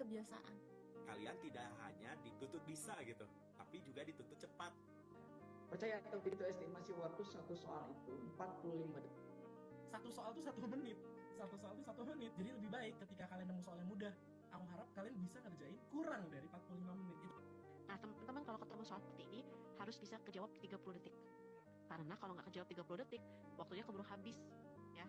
kebiasaan. Kalian tidak hanya dituntut bisa gitu, tapi juga dituntut cepat. Percaya atau tidak, estimasi waktu satu soal itu 45 detik. Satu soal itu 1 menit. Satu soal itu 1 menit. Jadi lebih baik ketika kalian nemu soal yang mudah, aku harap kalian bisa ngerjain kurang dari 45 menit itu. Nah, teman-teman kalau ketemu soal seperti ini harus bisa kejawab 30 detik. Karena kalau nggak kejawab 30 detik, waktunya keburu habis, ya.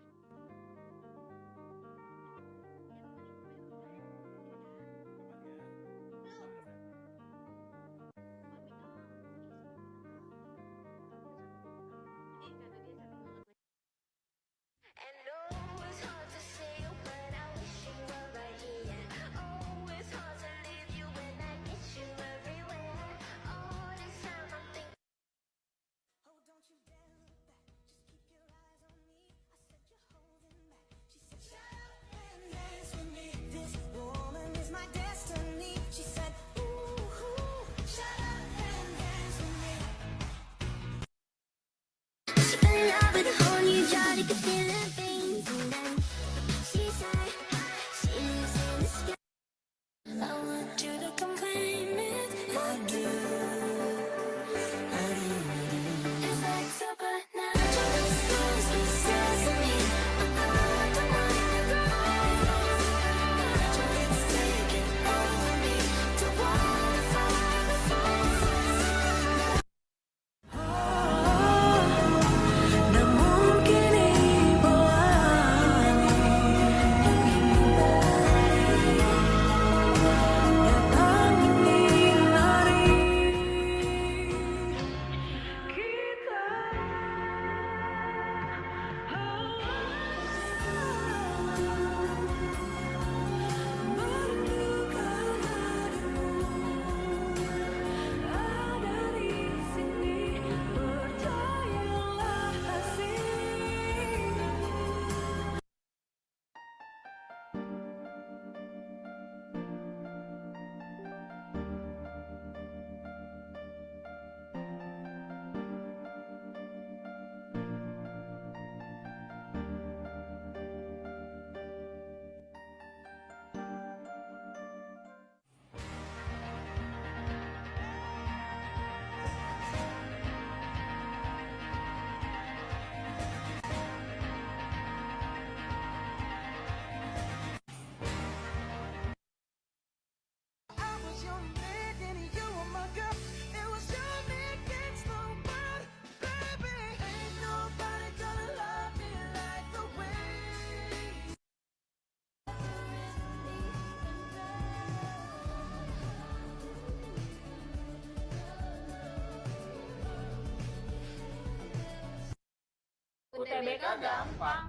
UTBK gampang.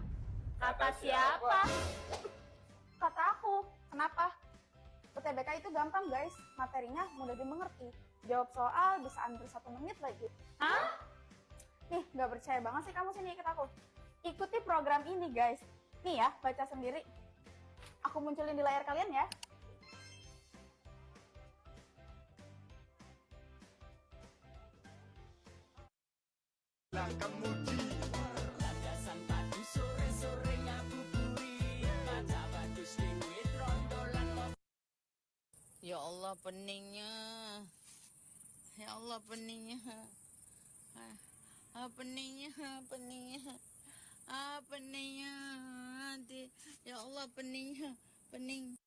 Kata siapa? Kata aku. Kenapa? UTBK itu gampang guys, materinya mudah dimengerti. Jawab soal bisa under 1 menit lagi. Hah? Nih, gak percaya banget sih kamu sini ikut aku. Ikuti program ini guys. Nih ya, baca sendiri. Aku munculin di layar kalian ya. Ya Allah peningnya. Ya Allah peningnya. Peningnya. Peningnya. Ya Allah peningnya. Pening.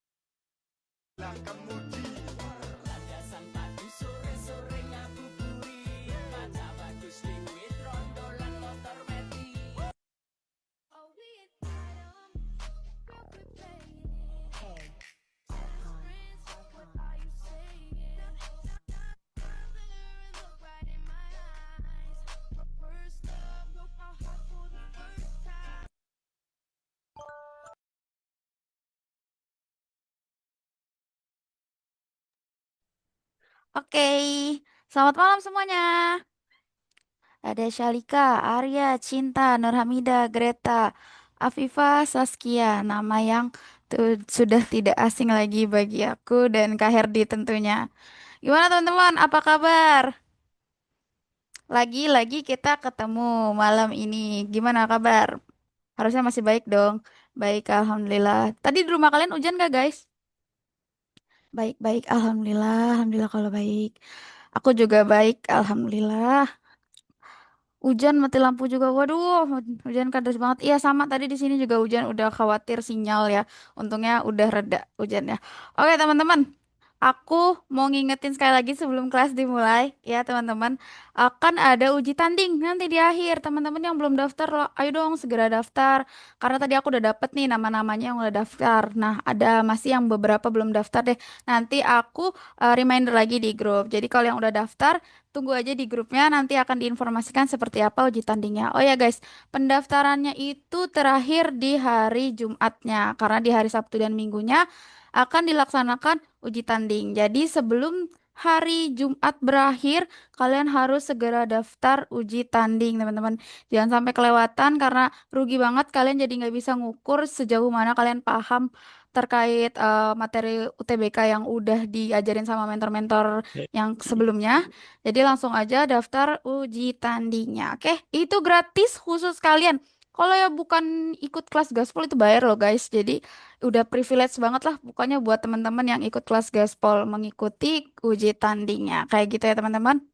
Oke, selamat malam semuanya. Ada Shalika, Arya, Cinta, Nurhamida, Greta, Afifa, Saskia, nama yang sudah tidak asing lagi bagi aku dan Kak Herdi tentunya. Gimana teman-teman, apa kabar? Lagi-lagi kita ketemu malam ini. Gimana kabar? Harusnya masih baik dong. Baik, Alhamdulillah. Tadi di rumah kalian hujan gak guys? Baik-baik, alhamdulillah, alhamdulillah kalau baik. Aku juga baik, alhamdulillah. Hujan mati lampu juga. Waduh, hujan kadas banget. Iya sama tadi di sini juga hujan udah khawatir sinyal ya. Untungnya udah reda hujannya. Oke, teman-teman. Aku mau ngingetin sekali lagi sebelum kelas dimulai ya, teman-teman. Akan ada uji tanding nanti di akhir. Teman-teman yang belum daftar loh, ayo dong segera daftar. Karena tadi aku udah dapet nih nama-namanya yang udah daftar. Nah, ada masih yang beberapa belum daftar deh. Nanti aku reminder lagi di grup. Jadi kalau yang udah daftar tunggu aja di grupnya, nanti akan diinformasikan seperti apa uji tandingnya. Oh ya guys, pendaftarannya itu terakhir di hari Jumatnya, karena di hari Sabtu dan Minggunya akan dilaksanakan uji tanding. Jadi sebelum hari Jumat berakhir, kalian harus segera daftar uji tanding, teman-teman. Jangan sampai kelewatan karena rugi banget kalian jadi nggak bisa ngukur sejauh mana kalian paham terkait materi UTBK yang udah diajarin sama mentor-mentor yang sebelumnya. Jadi langsung aja daftar uji tandingnya. Oke, itu gratis khusus kalian. Kalau ya bukan ikut kelas gaspol itu bayar loh guys. Jadi udah privilege banget lah pokoknya buat teman-teman yang ikut kelas gaspol mengikuti uji tandingnya. Kayak gitu ya teman-teman.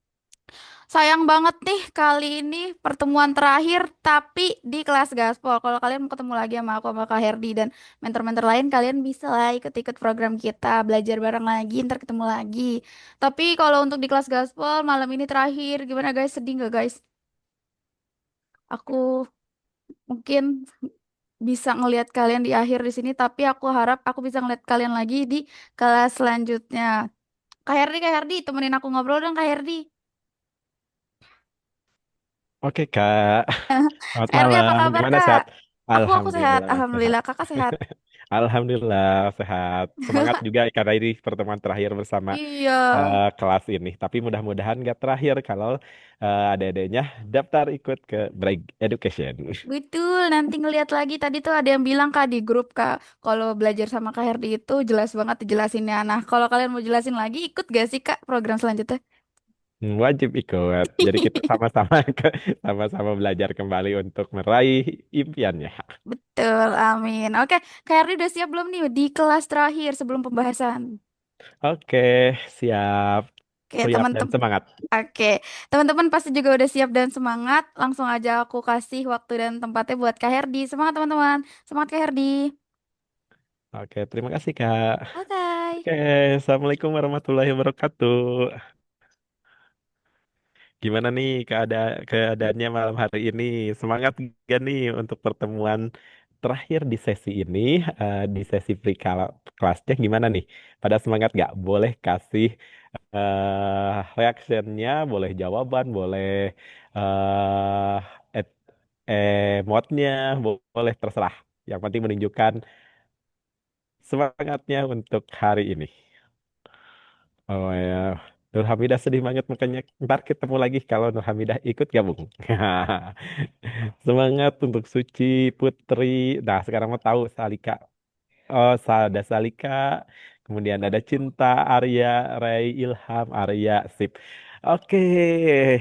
Sayang banget nih kali ini pertemuan terakhir tapi di kelas gaspol. Kalau kalian mau ketemu lagi sama aku sama Kak Herdi dan mentor-mentor lain, kalian bisa lah ikut-ikut program kita, belajar bareng lagi, ntar ketemu lagi. Tapi kalau untuk di kelas gaspol malam ini terakhir, gimana guys? Sedih nggak guys? Aku mungkin bisa ngelihat kalian di akhir di sini, tapi aku harap aku bisa ngelihat kalian lagi di kelas selanjutnya. Kak Herdi, temenin aku ngobrol dong Kak Herdi. Oke Kak, selamat Kak Herdi apa malam. kabar Gimana Kak? sehat? Aku sehat, Alhamdulillah sehat. alhamdulillah. Kakak sehat. Alhamdulillah sehat. Semangat juga karena ini pertemuan terakhir bersama Iya, kelas ini. Tapi mudah-mudahan nggak terakhir kalau adik-adiknya daftar ikut ke Break Education. betul. Nanti ngeliat lagi tadi tuh ada yang bilang Kak di grup Kak, kalau belajar sama Kak Herdi itu jelas banget dijelasinnya. Nah, kalau kalian mau jelasin lagi, ikut gak sih Kak program selanjutnya? Wajib ikut. Jadi kita sama-sama sama-sama belajar kembali untuk meraih impiannya. Betul, amin. Oke, Kak Herdi udah siap belum nih di kelas terakhir sebelum pembahasan? Oke, siap. Oke, Siap dan teman-teman. semangat. Oke, teman-teman pasti juga udah siap dan semangat. Langsung aja aku kasih waktu dan tempatnya buat Kak Herdi. Semangat teman-teman. Semangat Kak Herdi. Oke, terima kasih Kak. Oke. Oke, Assalamualaikum warahmatullahi wabarakatuh. Gimana nih keadaannya malam hari ini? Semangat gak nih untuk pertemuan terakhir di sesi ini, di sesi kelasnya gimana nih? Pada semangat gak? Boleh kasih reactionnya, boleh jawaban, boleh eh emotnya, boleh terserah. Yang penting menunjukkan semangatnya untuk hari ini. Oh ya, Nur Hamidah sedih banget makanya ntar ketemu lagi kalau Nur Hamidah ikut gabung. Semangat untuk Suci Putri. Nah, sekarang mau tahu Salika. Oh, ada Salika. Kemudian ada Cinta, Arya, Ray, Ilham, Arya, Sip. Oke,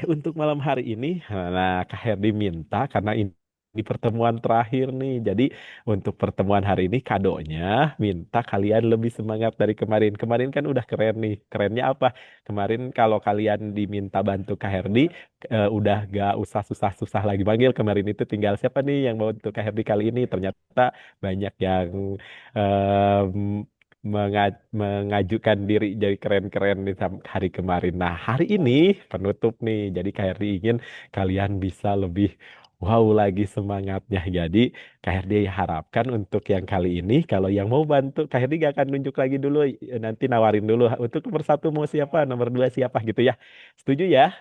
untuk malam hari ini, nah Kak Herdi minta karena ini pertemuan terakhir nih. Jadi untuk pertemuan hari ini kadonya minta kalian lebih semangat dari kemarin. Kemarin kan udah keren nih. Kerennya apa? Kemarin kalau kalian diminta bantu Kak Herdi, udah gak usah susah-susah lagi panggil. Kemarin itu tinggal siapa nih yang mau bantu Kak Herdi kali ini? Ternyata banyak yang mengajukan diri jadi keren-keren di hari kemarin. Nah, hari ini penutup nih. Jadi KRD ingin kalian bisa lebih wow lagi semangatnya. Jadi KRD harapkan untuk yang kali ini, kalau yang mau bantu, KRD gak akan nunjuk lagi dulu. Nanti nawarin dulu. Untuk nomor satu mau siapa, nomor dua siapa gitu ya. Setuju ya?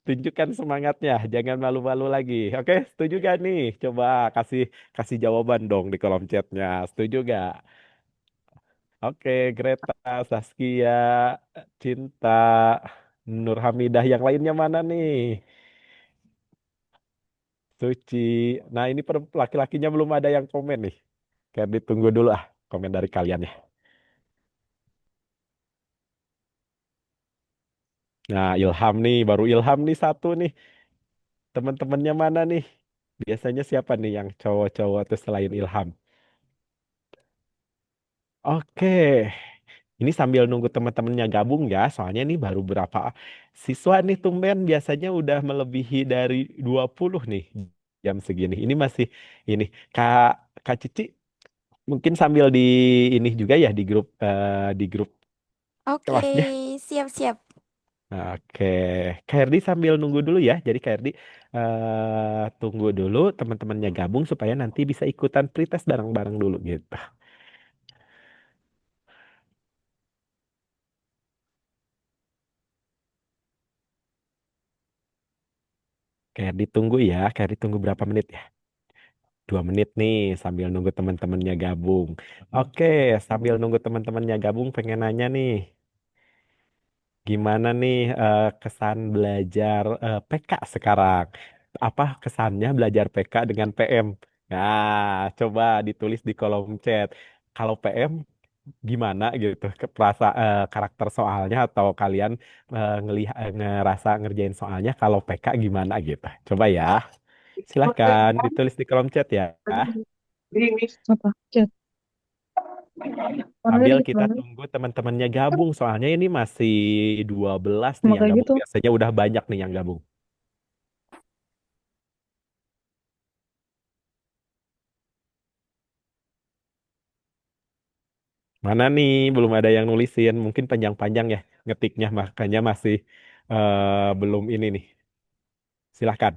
Tunjukkan semangatnya, jangan malu-malu lagi. Oke, setuju gak nih? Coba kasih kasih jawaban dong di kolom chatnya. Setuju gak? Oke, Greta, Saskia, Cinta, Nur Hamidah, yang lainnya mana nih? Suci. Nah, ini laki-lakinya belum ada yang komen nih. Kayak ditunggu dulu komen dari kalian ya. Nah, Ilham nih, baru Ilham nih satu nih. Teman-temannya mana nih? Biasanya siapa nih yang cowok-cowok tuh selain Ilham? Oke, Ini sambil nunggu teman-temannya gabung ya, soalnya ini baru berapa siswa nih tumben biasanya udah melebihi dari 20 nih jam segini. Ini masih ini Kak Kak Cici mungkin sambil di ini juga ya di grup Oke, kelasnya. siap-siap. Oke, Kak Herdi sambil nunggu dulu ya. Jadi Kak Herdi tunggu dulu teman-temannya gabung supaya nanti bisa ikutan pretest bareng-bareng dulu gitu. Kak Herdi tunggu ya. Kak Herdi tunggu berapa menit ya? 2 menit nih sambil nunggu teman-temannya gabung. Oke, sambil nunggu teman-temannya gabung pengen nanya nih. Gimana nih kesan belajar PK sekarang? Apa kesannya belajar PK dengan PM? Nah, coba ditulis di kolom chat. Kalau PM gimana gitu karakter soalnya atau kalian ngerasa ngerjain soalnya kalau PK gimana gitu. Coba ya. Silahkan ditulis di kolom chat ya. Apa? Chat. Warnanya Sambil dikit kita banget. tunggu teman-temannya gabung, soalnya ini masih 12 nih Sama yang kayak gabung. gitu. Biasanya udah banyak nih yang gabung. Mana nih? Belum ada yang nulisin. Mungkin panjang-panjang ya ngetiknya, makanya masih belum ini nih. Silahkan.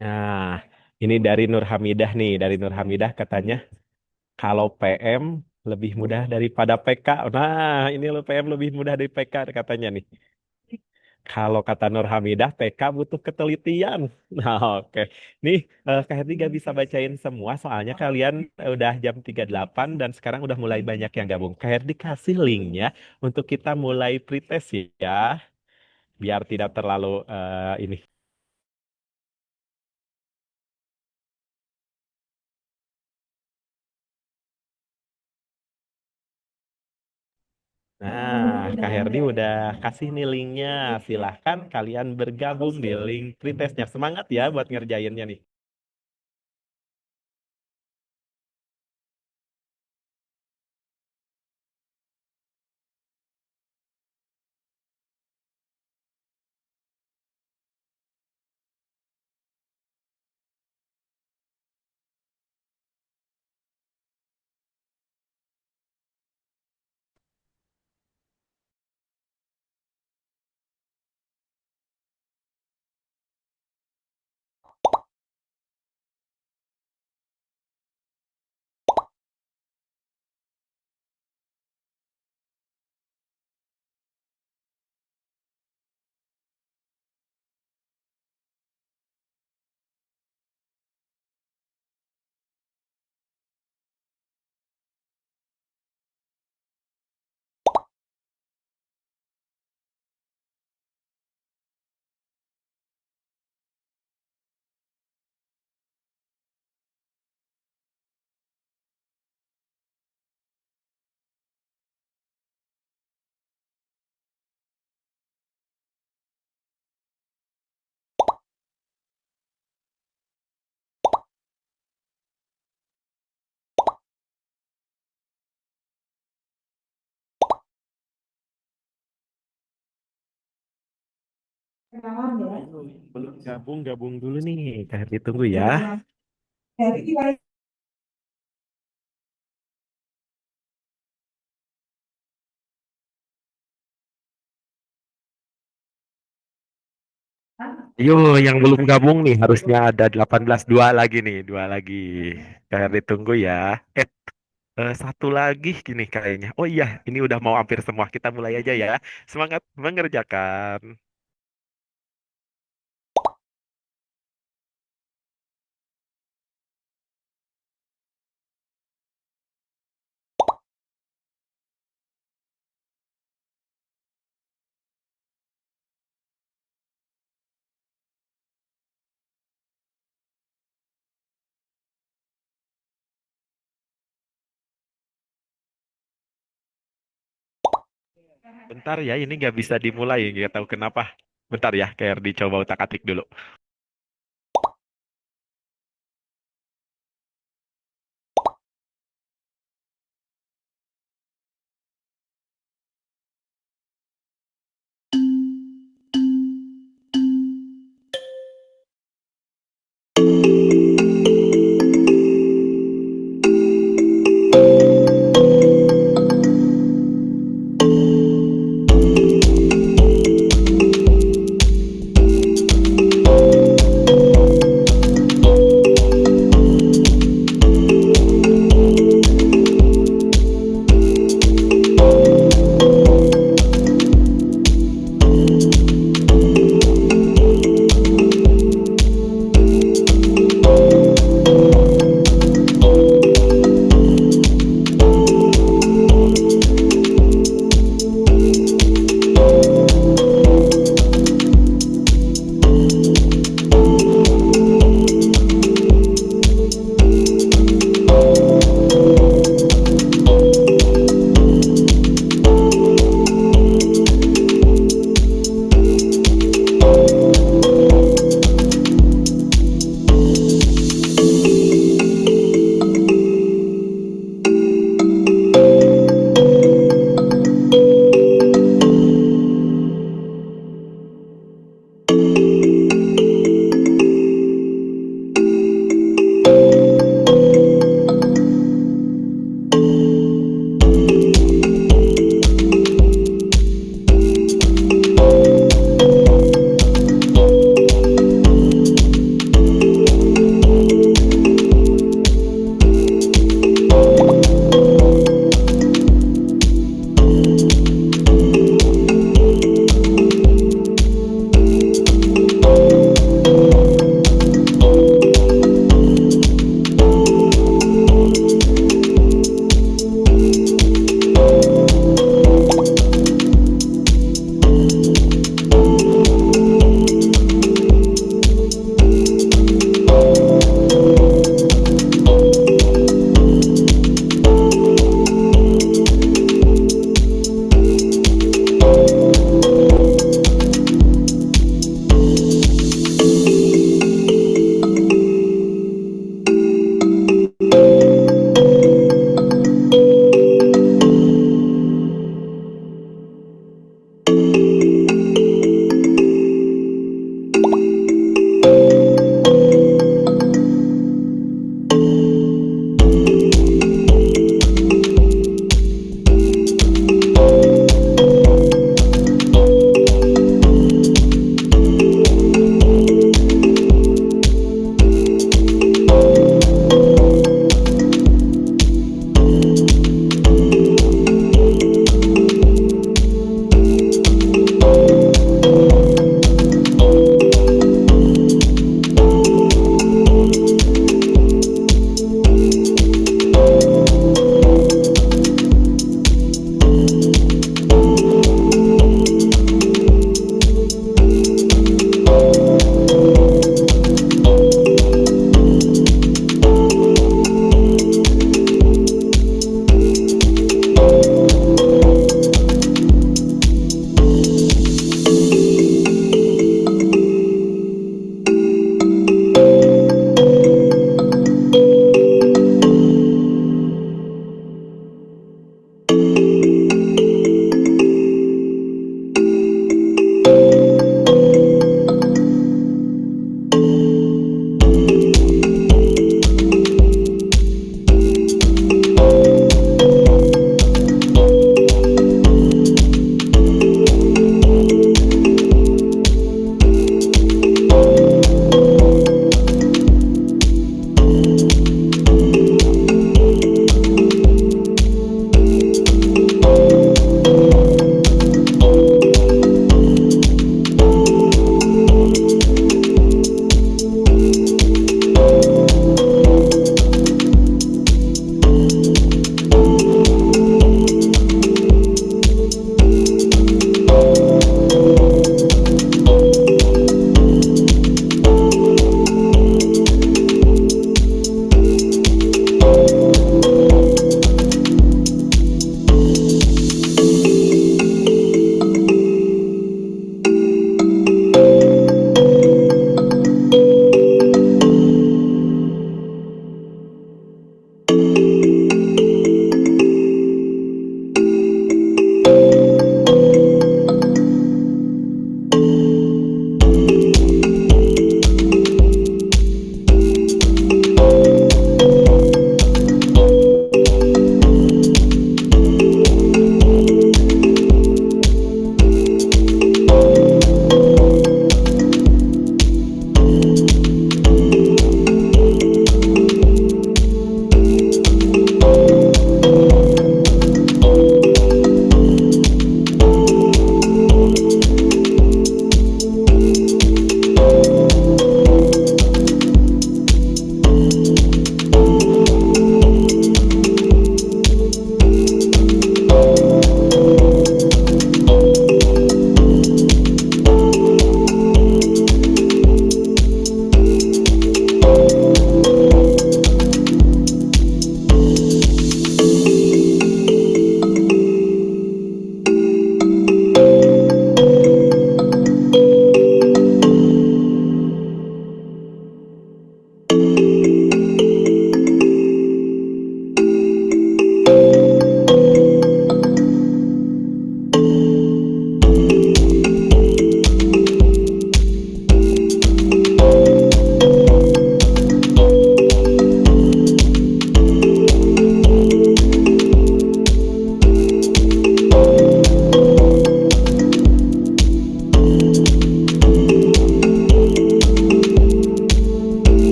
Nah, ini dari Nur Hamidah nih. Dari Nur Hamidah katanya kalau PM lebih mudah daripada PK. Nah, ini lo PM lebih mudah dari PK katanya nih. Kalau kata Nur Hamidah, PK butuh ketelitian. Nah, oke. Nih, Kak Herdi gak bisa bacain semua, soalnya kalian udah jam 38 dan sekarang udah mulai banyak yang gabung. Kak Herdi kasih linknya untuk kita mulai pretest ya, biar tidak terlalu ini. Nah, Kak Herdi udah kasih nih linknya. Silahkan kalian bergabung di link pretestnya. Semangat ya buat ngerjainnya nih. Belum gabung, gabung dulu nih. Kak Herdi tunggu ya. Yo, yang belum gabung nih harusnya ada 18 dua lagi nih, dua lagi. Kak Herdi tunggu ya. Satu lagi gini kayaknya. Oh iya, ini udah mau hampir semua. Kita mulai aja ya. Semangat mengerjakan. Bentar ya, ini nggak bisa dimulai. Nggak tahu kenapa. Bentar ya, kayak dicoba utak-atik dulu.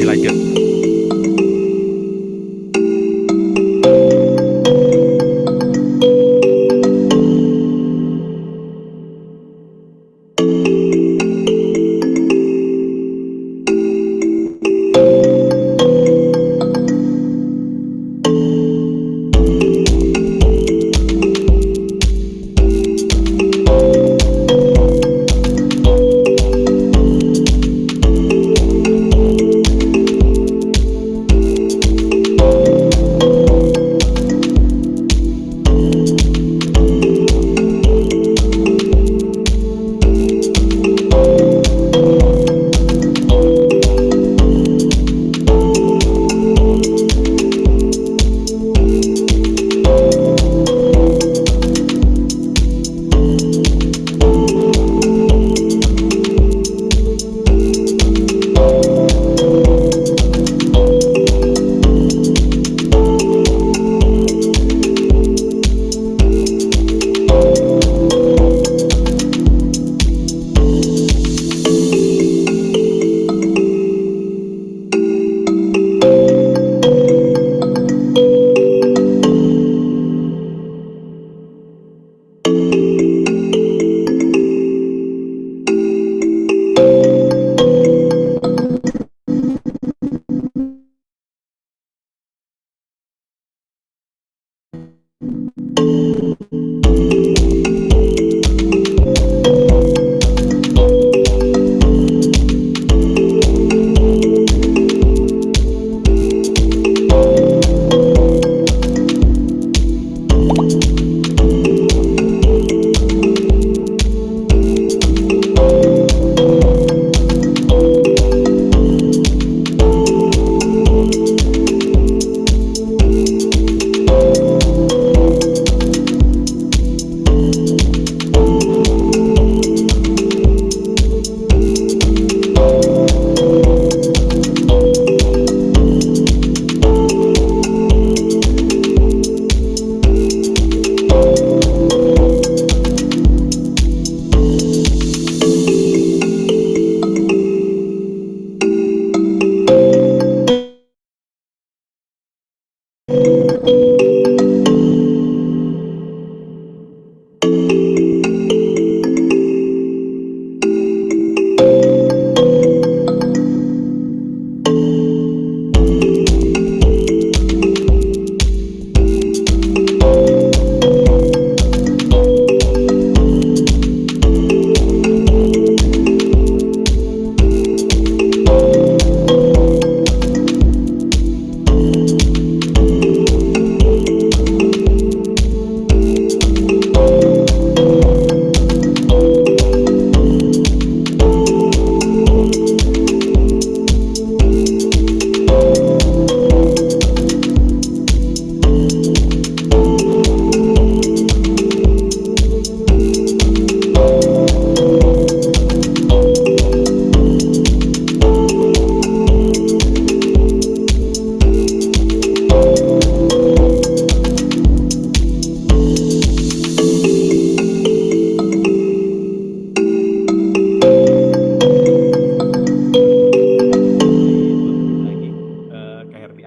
lanjut.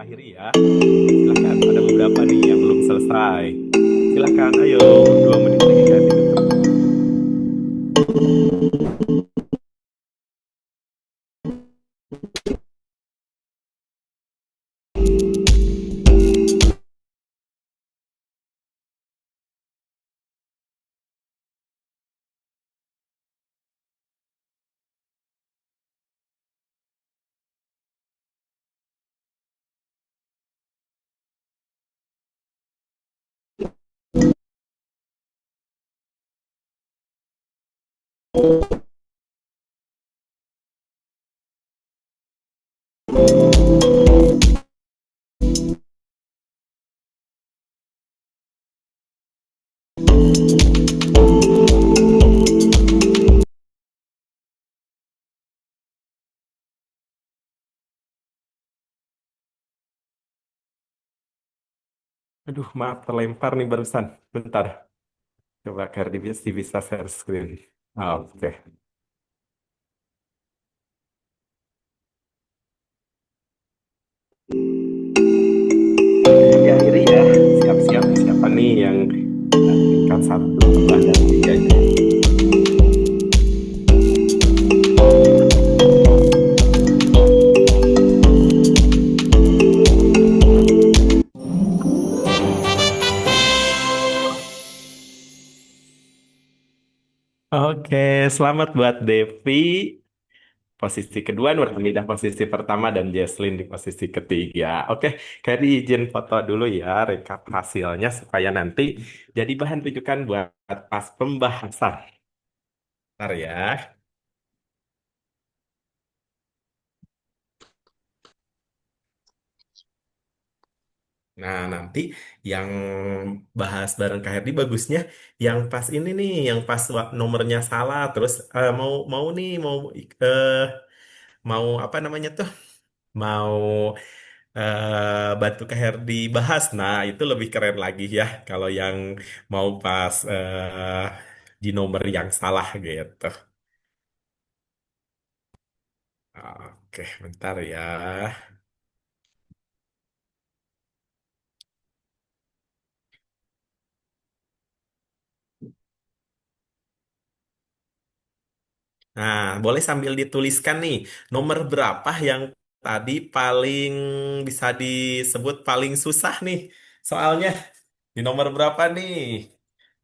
diakhiri ya. Silahkan, ada beberapa nih yang belum selesai. Silahkan, ayo, 2 menit lagi kan ditutup. Aduh, maaf terlempar nih barusan. Bentar. Coba Cardi bisa share screen. Oke. nih yang tingkat 1, 2, dan 3-nya. Oke, selamat buat Devi. Posisi kedua, Nurhamidah posisi pertama, dan Jesslyn di posisi ketiga. Oke, Kak izin foto dulu ya, rekap hasilnya supaya nanti jadi bahan rujukan buat pas pembahasan. Ntar ya. Nah, nanti yang bahas bareng Kak Herdi bagusnya yang pas ini nih, yang pas nomornya salah, terus mau mau nih eh, mau apa namanya tuh? Mau bantu Kak Herdi bahas. Nah, itu lebih keren lagi ya kalau yang mau pas di nomor yang salah gitu. Oke, bentar ya. Nah, boleh sambil dituliskan nih, nomor berapa yang tadi paling bisa disebut paling susah nih soalnya. Di nomor berapa nih?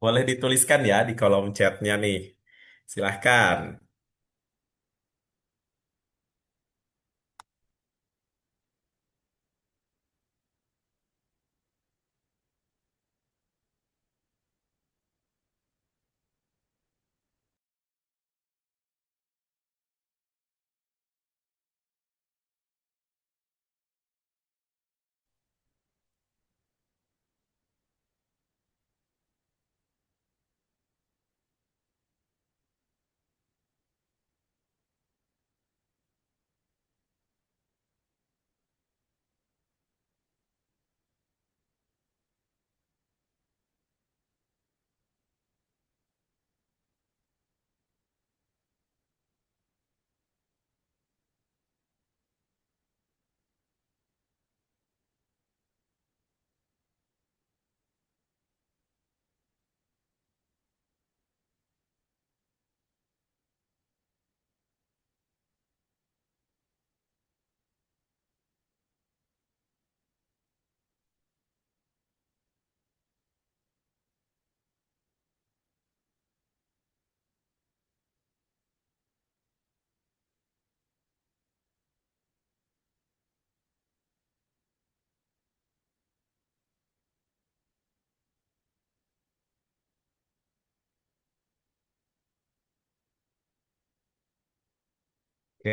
Boleh dituliskan ya di kolom chatnya nih. Silahkan. Oke,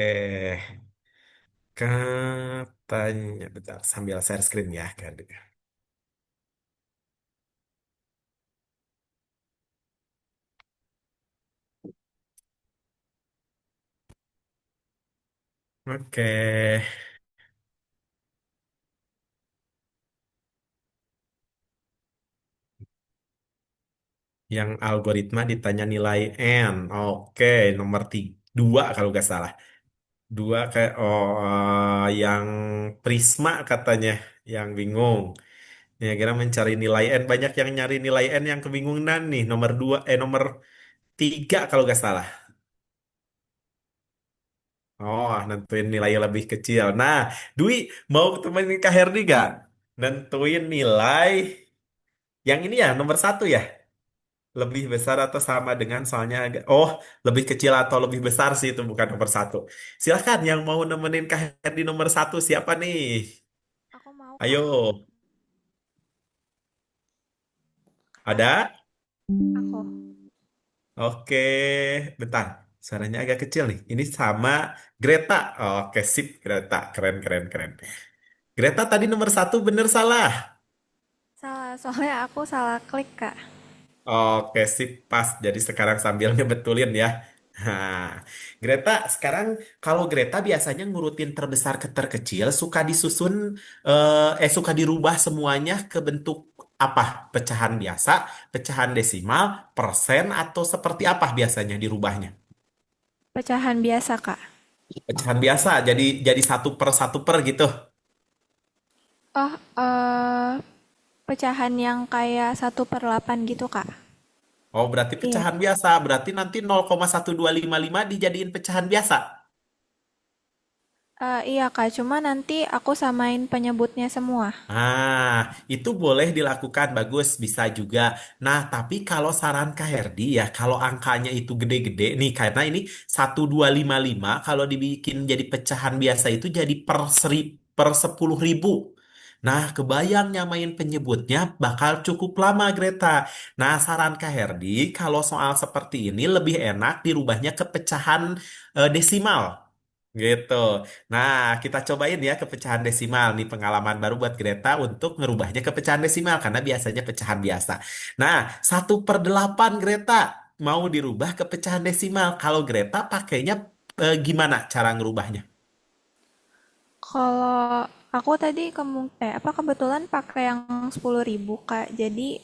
katanya, bentar, sambil share screen ya, kan. Oke, yang algoritma ditanya nilai N. Oke, nomor 2 kalau nggak salah. Dua kayak yang Prisma katanya, yang bingung. Ya kira mencari nilai N, banyak yang nyari nilai N yang kebingungan nih. Nomor 3 kalau nggak salah. Oh, nentuin nilai yang lebih kecil. Nah, Dwi mau temenin Kak Herdi gak? Nentuin nilai yang ini ya, nomor 1 ya. Lebih besar atau sama dengan soalnya oh, lebih kecil atau lebih besar sih itu bukan nomor 1. Silahkan yang mau nemenin Kak Herdi nomor 1 siapa nih? Aku mau, Kak. Ayo, ada? Aku. Oke, bentar. Suaranya agak kecil nih. Ini sama Greta. Oke, sip Greta. Keren, keren, keren. Greta tadi nomor 1 bener salah. Salah, soalnya aku salah klik, Kak. Oke, sip pas. Jadi sekarang sambil ngebetulin ya. Nah, Greta, sekarang kalau Greta biasanya ngurutin terbesar ke terkecil, suka disusun, suka dirubah semuanya ke bentuk apa? Pecahan biasa, pecahan desimal, persen, atau seperti apa biasanya dirubahnya? Pecahan biasa, Kak. Pecahan biasa, jadi 1 per 1 per gitu. Oh, pecahan yang kayak 1/8 gitu, Kak. Oh, berarti Iya. pecahan biasa. Berarti nanti 0,1255 dijadiin pecahan biasa. Iya, Kak. Cuma nanti aku samain penyebutnya semua. Itu boleh dilakukan, bagus, bisa juga. Nah, tapi kalau saran Kak Herdi ya, kalau angkanya itu gede-gede nih, karena ini 1255, kalau dibikin jadi pecahan biasa itu jadi per 10.000. Nah, kebayang nyamain penyebutnya bakal cukup lama, Greta. Nah, saran Kak Herdi, kalau soal seperti ini lebih enak dirubahnya ke pecahan desimal. Gitu. Nah, kita cobain ya ke pecahan desimal. Nih pengalaman baru buat Greta untuk ngerubahnya ke pecahan desimal. Karena biasanya pecahan biasa. Nah, 1/8 Greta mau dirubah ke pecahan desimal. Kalau Greta pakainya gimana cara ngerubahnya? Kalau aku tadi kebetulan pakai yang 10.000, Kak. Jadi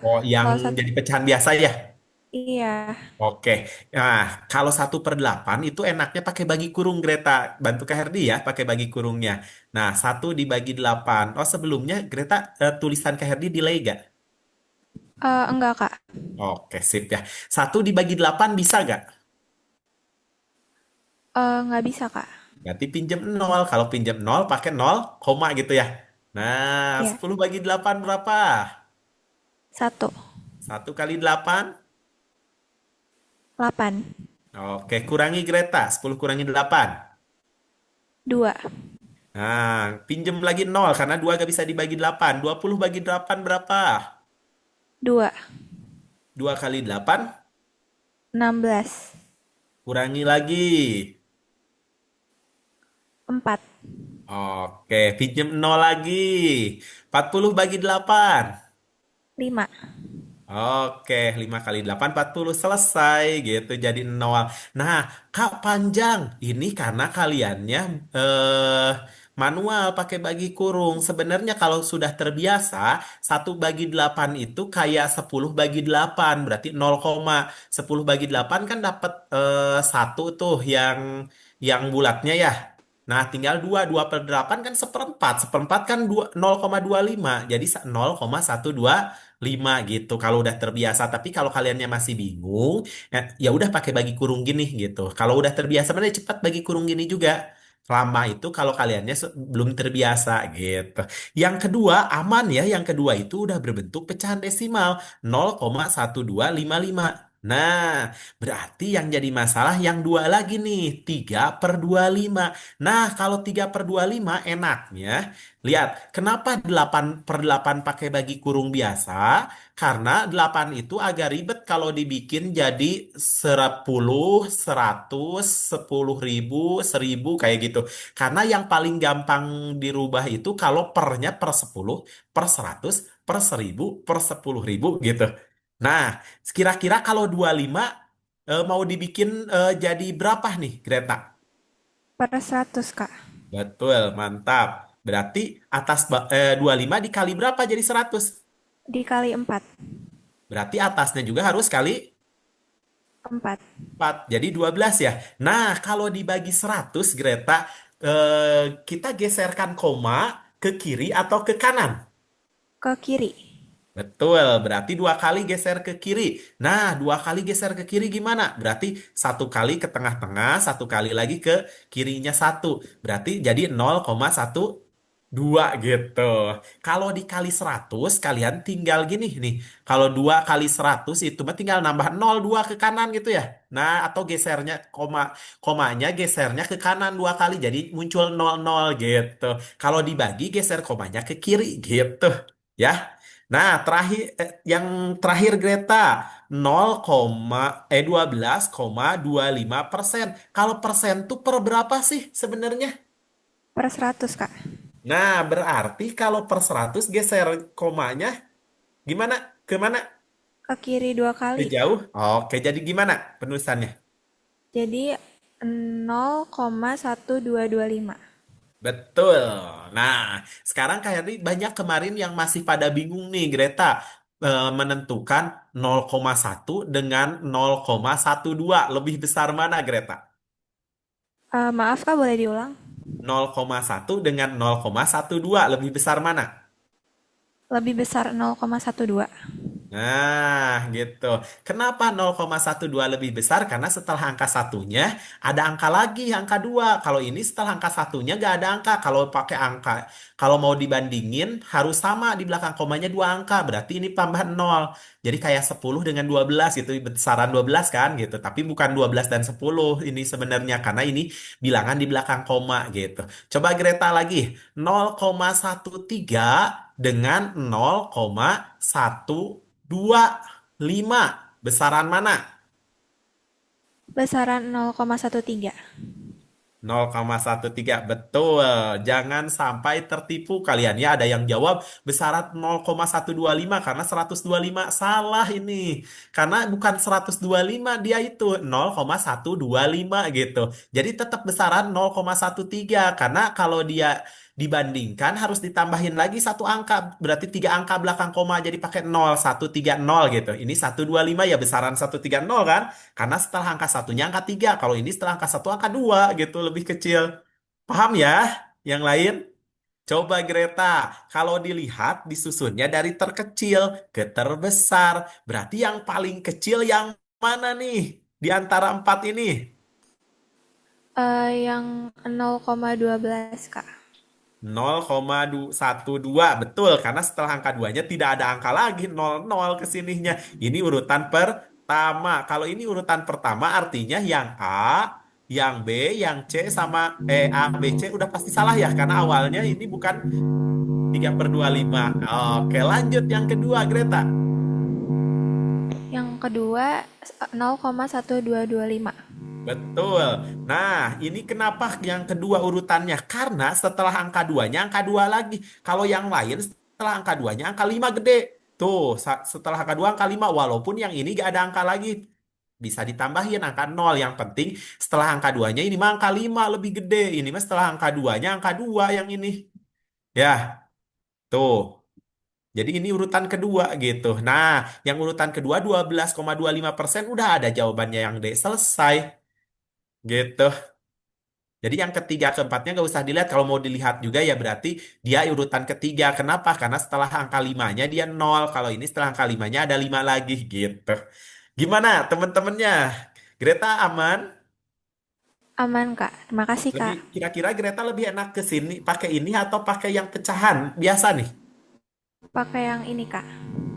Oh, yang kalau satu jadi pecahan biasa ya? iya. Oke. Nah, kalau 1/8 itu enaknya pakai bagi kurung Greta. Bantu Kak Herdi ya pakai bagi kurungnya. Nah, 1 dibagi 8. Oh, sebelumnya Greta tulisan Kak Herdi delay gak? Enggak, Kak. Oke, sip ya. 1 dibagi 8 bisa gak? Nggak bisa, Kak. Berarti pinjam 0. Kalau pinjam 0 pakai 0, koma gitu ya. Nah, Iya. 10/8 berapa? 1. 1 kali 8. 8. Oke, kurangi Greta. 10 kurangi 8. 2. Nah, pinjam lagi 0 karena 2 gak bisa dibagi 8. 20/8 berapa? 2. 2 kali 8. 16. Kurangi lagi. 4. Oke, pinjam 0 lagi. 40/8. 5. Oke, 5 kali 8, 40. Selesai gitu jadi 0. Nah, Kak panjang. Ini karena kaliannya manual pakai bagi kurung. Sebenarnya kalau sudah terbiasa, 1/8 itu kayak 10/8. Berarti 10/8 kan dapat 1 tuh yang bulatnya ya. Nah, tinggal 2 per 8 kan seperempat. Seperempat kan 0,25. Jadi 0,125 gitu kalau udah terbiasa. Tapi kalau kaliannya masih bingung, ya udah pakai bagi kurung gini gitu. Kalau udah terbiasa mana cepat bagi kurung gini juga. Lama itu kalau kaliannya belum terbiasa gitu. Yang kedua aman ya, yang kedua itu udah berbentuk pecahan desimal 0,1255. Nah, berarti yang jadi masalah yang dua lagi nih, 3/25. Nah, kalau 3/25 enaknya, lihat, kenapa 8/8 pakai bagi kurung biasa? Karena 8 itu agak ribet kalau dibikin jadi 10, 100, 10.000, 1.000 kayak gitu. Karena yang paling gampang dirubah itu kalau pernya per 10, per 100, per 1.000, per 10.000 gitu. Nah, kira-kira kalau 25 mau dibikin jadi berapa nih, Greta? Per 100, Kak. Betul, mantap. Berarti 25 dikali berapa jadi 100? Dikali 4. Berarti atasnya juga harus kali 4. 4. Jadi 12 ya. Nah, kalau dibagi 100, Greta, kita geserkan koma ke kiri atau ke kanan? Ke kiri. Betul, berarti 2 kali geser ke kiri. Nah, 2 kali geser ke kiri gimana? Berarti 1 kali ke tengah-tengah, 1 kali lagi ke kirinya 1. Berarti jadi 0,12 gitu. Kalau dikali 100, kalian tinggal gini nih. Kalau 2 kali 100 itu mah tinggal nambah 0, 2 ke kanan gitu ya. Nah, atau gesernya komanya gesernya ke kanan 2 kali. Jadi muncul 00 gitu. Kalau dibagi geser komanya ke kiri gitu. Ya. Nah, yang terakhir Greta 12,25%. Kalau persen tuh per berapa sih sebenarnya? Per 100, Kak. Nah, berarti kalau per 100 geser komanya gimana? Ke mana? Ke kiri 2 Ke kali. jauh? Oke, jadi gimana penulisannya? Jadi 0,1225. Betul. Nah, sekarang kayak ini banyak kemarin yang masih pada bingung nih, Greta. Menentukan 0,1 dengan 0,12. Lebih besar mana, Greta? Maaf, Kak, boleh diulang? 0,1 dengan 0,12. Lebih besar mana? Lebih besar 0,12. Nah, gitu. Kenapa 0,12 lebih besar? Karena setelah angka satunya ada angka lagi, angka 2. Kalau ini setelah angka satunya nggak ada angka. Kalau pakai angka, kalau mau dibandingin harus sama di belakang komanya dua angka. Berarti ini tambahan 0. Jadi kayak 10 dengan 12 gitu, besaran 12 kan gitu. Tapi bukan 12 dan 10 ini sebenarnya karena ini bilangan di belakang koma gitu. Coba Greta lagi. 0,13 dengan 0,125. Besaran mana? Besaran 0,13. 0,13. Betul. Jangan sampai tertipu kalian ya. Ada yang jawab besaran 0,125 karena 125. Salah ini. Karena bukan 125 dia itu 0,125 gitu. Jadi tetap besaran 0,13 karena kalau dia dibandingkan harus ditambahin lagi satu angka. Berarti tiga angka belakang koma jadi pakai 0, 130 gitu. Ini 125 ya besaran 130 kan? Karena setelah angka satunya angka 3. Kalau ini setelah angka satu angka 2 gitu, lebih kecil. Paham ya? Yang lain? Coba Greta, kalau dilihat disusunnya dari terkecil ke terbesar. Berarti yang paling kecil yang mana nih? Di antara empat ini? Yang 0,12, Kak. 0,12 betul karena setelah angka 2-nya tidak ada angka lagi 00 ke sininya. Ini urutan pertama. Kalau ini urutan pertama artinya yang A, yang B, yang C sama A, B, C udah pasti salah ya karena awalnya ini bukan 3/25. Oke, lanjut yang kedua Greta. Yang kedua 0,1225. Betul. Nah, ini kenapa yang kedua urutannya? Karena setelah angka 2-nya angka 2 lagi. Kalau yang lain setelah angka 2-nya angka 5 gede. Tuh, setelah angka 2 angka 5. Walaupun yang ini gak ada angka lagi. Bisa ditambahin angka 0. Yang penting setelah angka 2-nya ini mah angka 5 lebih gede. Ini mah setelah angka 2-nya angka 2 yang ini. Ya, tuh. Jadi ini urutan kedua gitu. Nah, yang urutan kedua 12,25% udah ada jawabannya yang D. Selesai. Gitu. Jadi yang ketiga keempatnya nggak usah dilihat. Kalau mau dilihat juga ya berarti dia urutan ketiga. Kenapa? Karena setelah angka limanya dia 0. Kalau ini setelah angka limanya ada 5 lagi gitu. Gimana teman-temannya? Greta aman? Aman, Kak. Terima kasih, Lebih Kak. kira-kira Greta lebih enak ke sini pakai ini atau pakai yang pecahan? Biasa nih. Pakai yang ini, Kak.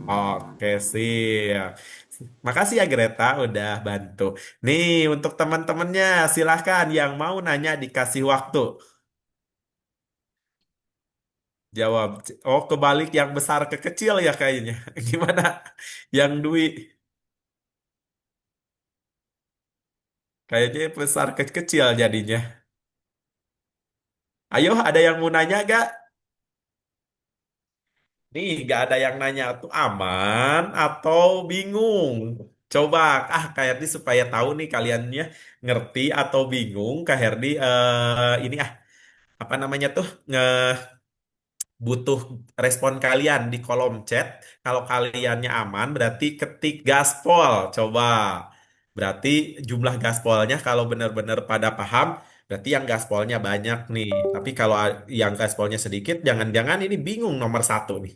Oke, siap. Makasih ya Greta udah bantu. Nih untuk teman-temannya silahkan yang mau nanya dikasih waktu. Jawab. Oh, kebalik yang besar ke kecil ya kayaknya. Gimana? Yang Dwi. Kayaknya besar ke kecil jadinya. Ayo, ada yang mau nanya gak? Nih, gak ada yang nanya. Tuh aman atau bingung? Coba, Kak Herdi supaya tahu nih kaliannya ngerti atau bingung. Kak Herdi, ini apa namanya tuh? Butuh respon kalian di kolom chat. Kalau kaliannya aman, berarti ketik gaspol. Coba. Berarti jumlah gaspolnya kalau benar-benar pada paham, berarti yang gaspolnya banyak nih. Tapi kalau yang gaspolnya sedikit, jangan-jangan ini bingung nomor satu nih.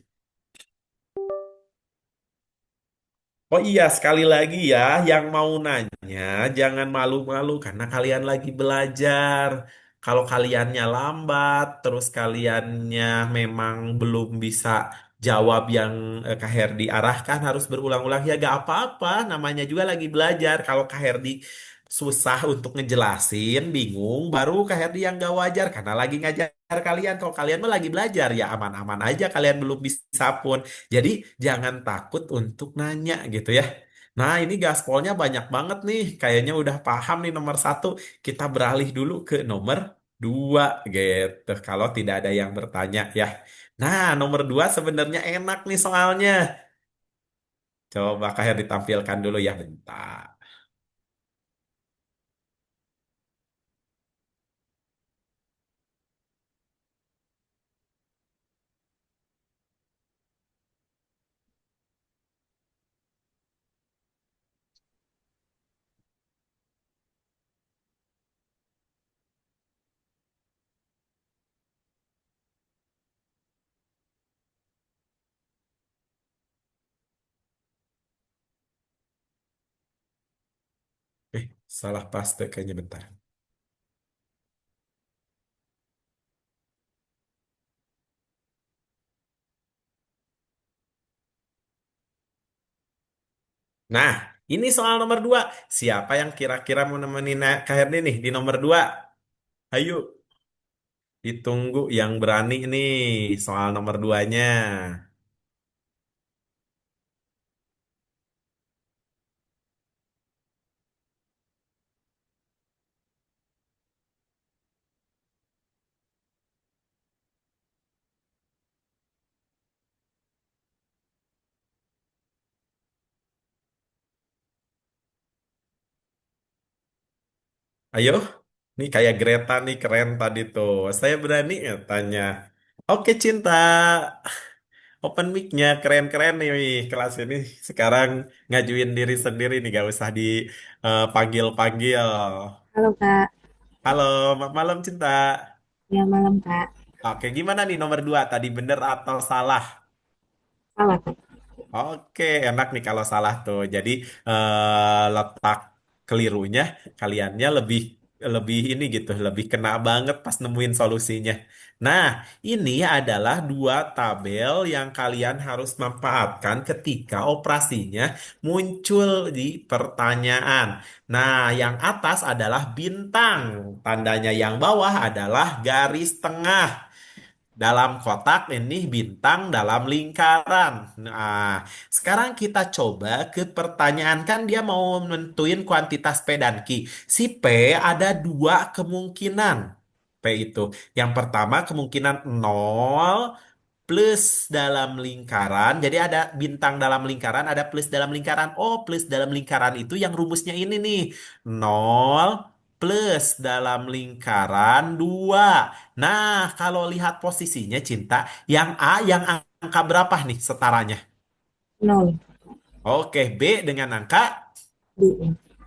Oh iya, sekali lagi ya, yang mau nanya jangan malu-malu karena kalian lagi belajar. Kalau kaliannya lambat, terus kaliannya memang belum bisa jawab yang Kak Herdi arahkan harus berulang-ulang ya gak apa-apa, namanya juga lagi belajar. Kalau Kak Herdi susah untuk ngejelasin, bingung, baru Kak Herdi yang gak wajar karena lagi ngajar kalian. Kalau kalian mah lagi belajar ya aman-aman aja, kalian belum bisa pun. Jadi jangan takut untuk nanya gitu ya. Nah ini gaspolnya banyak banget nih. Kayaknya udah paham nih nomor satu. Kita beralih dulu ke nomor dua gitu. Kalau tidak ada yang bertanya ya. Nah nomor dua sebenarnya enak nih soalnya. Coba kayak ditampilkan dulu ya bentar. Salah paste kayaknya bentar. Nah, ini soal nomor 2. Siapa yang kira-kira mau nemenin Kak Herdi nih di nomor 2? Ayo, ditunggu yang berani nih soal nomor 2-nya. Ayo, nih kayak Greta nih keren tadi tuh. Saya berani ya tanya. Oke cinta, open mic-nya keren-keren nih kelas ini. Sekarang ngajuin diri sendiri nih, gak usah dipanggil-panggil. Halo Kak, Halo, malam cinta. ya malam Kak. Oke, gimana nih nomor 2? Tadi bener atau salah? Salah Kak. Oke, enak nih kalau salah tuh. Jadi letak kelirunya kaliannya lebih lebih ini gitu, lebih kena banget pas nemuin solusinya. Nah, ini adalah dua tabel yang kalian harus manfaatkan ketika operasinya muncul di pertanyaan. Nah, yang atas adalah bintang, tandanya yang bawah adalah garis tengah. Dalam kotak ini bintang dalam lingkaran. Nah, sekarang kita coba ke pertanyaan kan dia mau nentuin kuantitas P dan Q. Si P ada dua kemungkinan. P itu. Yang pertama kemungkinan nol plus dalam lingkaran. Jadi ada bintang dalam lingkaran, ada plus dalam lingkaran. Oh, plus dalam lingkaran itu yang rumusnya ini nih. Nol plus dalam lingkaran 2. Nah, kalau lihat posisinya cinta, yang A yang angka berapa nih setaranya? 0, Oke, B dengan angka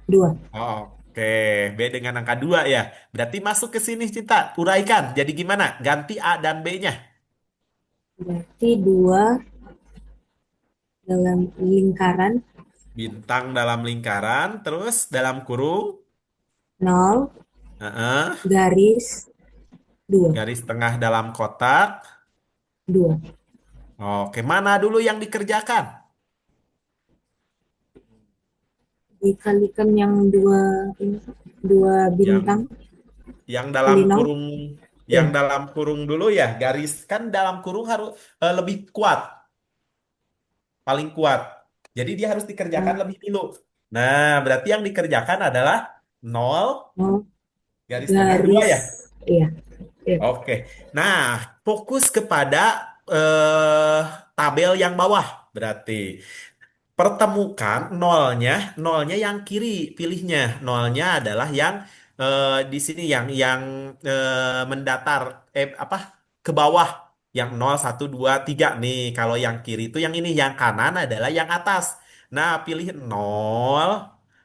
2. Oke, B dengan angka 2 ya. Berarti masuk ke sini cinta, uraikan. Jadi gimana? Ganti A dan B-nya. Berarti 2 dalam lingkaran Bintang dalam lingkaran, terus dalam kurung, 0 heeh, garis 2. garis tengah dalam kotak. 2. Oke, mana dulu yang dikerjakan? Dikalikan yang 2 ini, 2 Yang bintang yang kali dalam 0. kurung, Ya, yang dalam kurung dulu ya. Garis kan dalam kurung harus lebih kuat, paling kuat. Jadi dia harus dikerjakan lebih dulu. Nah, berarti yang dikerjakan adalah nol 0 garis tengah 2 garis. ya. Iya, iya. Oke. Nah, fokus kepada eh, tabel yang bawah berarti. Pertemukan nolnya yang kiri, pilihnya. Nolnya adalah yang di sini yang mendatar apa ke bawah yang 0, 1, 2, 3 nih. Kalau yang kiri itu yang ini, yang kanan adalah yang atas. Nah, pilih nol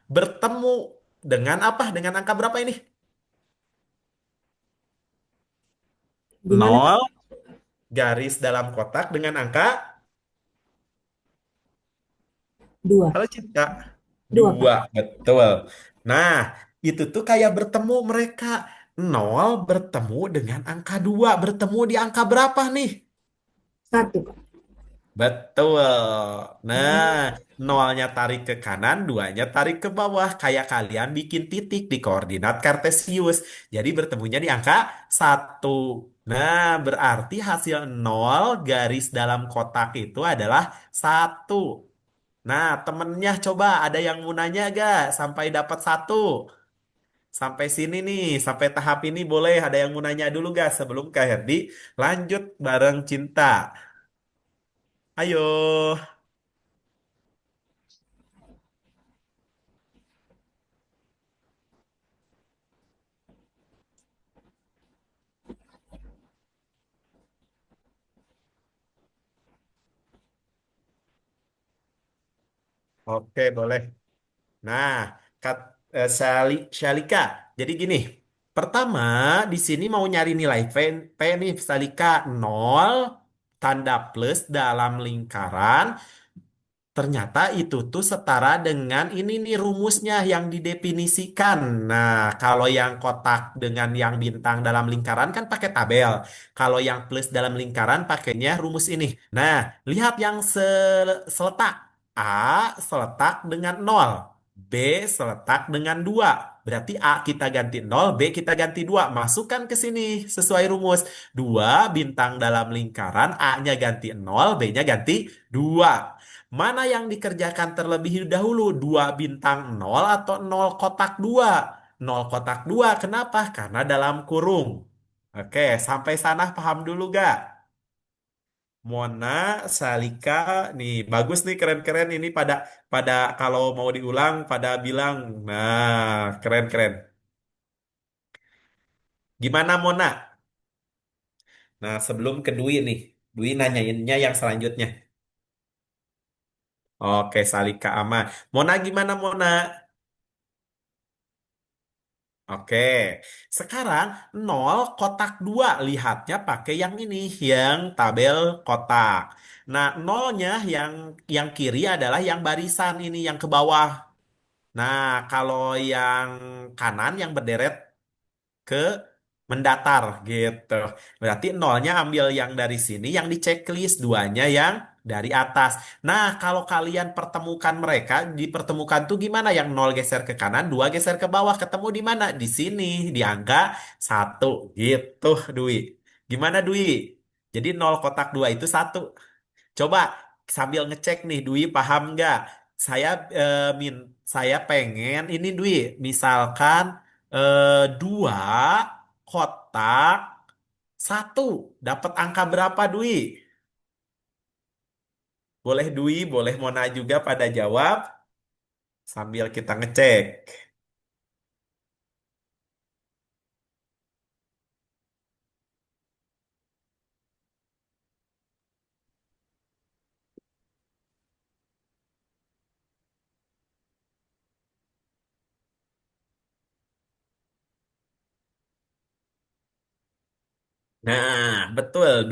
bertemu dengan apa? Dengan angka berapa ini? Gimana Kak? Nol garis dalam kotak dengan angka 2. halo cinta. 2 Kak. 2, betul. Nah, itu tuh kayak bertemu mereka. Nol bertemu dengan angka 2. Bertemu di angka berapa nih? 1 Kak. Betul. Nah, nolnya tarik ke kanan, duanya tarik ke bawah. Kayak kalian bikin titik di koordinat kartesius. Jadi bertemunya di angka 1. Nah, berarti hasil nol garis dalam kotak itu adalah 1. Nah, temennya coba ada yang mau nanya gak sampai dapat 1? Sampai sini nih, sampai tahap ini boleh ada yang mau nanya dulu gak sebelum Kak Herdi lanjut bareng Cinta. Ayo. Oke, boleh. Nah, Shalika. Jadi gini, pertama di sini mau nyari nilai P nih, Shalika 0 tanda plus dalam lingkaran ternyata itu tuh setara dengan ini nih rumusnya yang didefinisikan. Nah, kalau yang kotak dengan yang bintang dalam lingkaran kan pakai tabel. Kalau yang plus dalam lingkaran pakainya rumus ini. Nah, lihat yang seletak. A seletak dengan 0. B seletak dengan 2. Berarti A kita ganti 0, B kita ganti 2. Masukkan ke sini sesuai rumus. 2 bintang dalam lingkaran, A-nya ganti 0, B-nya ganti 2. Mana yang dikerjakan terlebih dahulu? 2 bintang 0 atau 0 kotak 2? 0 kotak 2. Kenapa? Karena dalam kurung. Oke, sampai sana paham dulu gak? Mona, Salika, nih bagus nih keren-keren ini pada pada kalau mau diulang pada bilang, nah keren-keren. Gimana Mona? Nah sebelum ke Dwi nih, Dwi nanyainnya yang selanjutnya. Oke, Salika aman. Mona gimana Mona? Oke, sekarang 0 kotak 2 lihatnya pakai yang ini, yang tabel kotak. Nah, nolnya yang kiri adalah yang barisan ini, yang ke bawah. Nah, kalau yang kanan yang berderet ke mendatar gitu. Berarti nolnya ambil yang dari sini, yang di checklist, duanya yang dari atas. Nah, kalau kalian pertemukan mereka, dipertemukan tuh gimana? Yang nol geser ke kanan, dua geser ke bawah, ketemu di mana? Di sini, di angka 1 gitu, Dwi. Gimana, Dwi? Jadi nol kotak 2 itu 1. Coba sambil ngecek nih, Dwi paham nggak? Saya saya pengen ini Dwi, misalkan 2 kotak 1 dapat angka berapa Dwi? Boleh Dwi, boleh Mona juga pada jawab sambil kita ngecek. Nah, betul.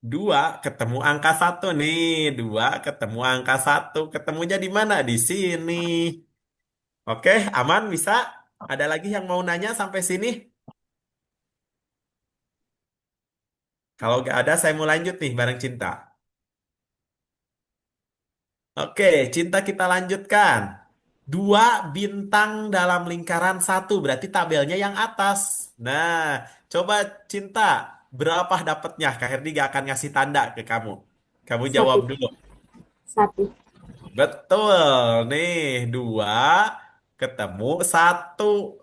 Dua ketemu angka 1 nih. Dua ketemu angka 1. Ketemunya di mana? Di sini. Oke, aman bisa? Ada lagi yang mau nanya sampai sini? Kalau nggak ada, saya mau lanjut nih bareng Cinta. Oke, Cinta kita lanjutkan. 2 bintang dalam lingkaran 1, berarti tabelnya yang atas. Nah, coba Cinta, berapa dapatnya? Kak Herdi gak akan ngasih tanda ke kamu. Kamu jawab Satu. dulu. Satu. Betul, nih 2 ketemu 1.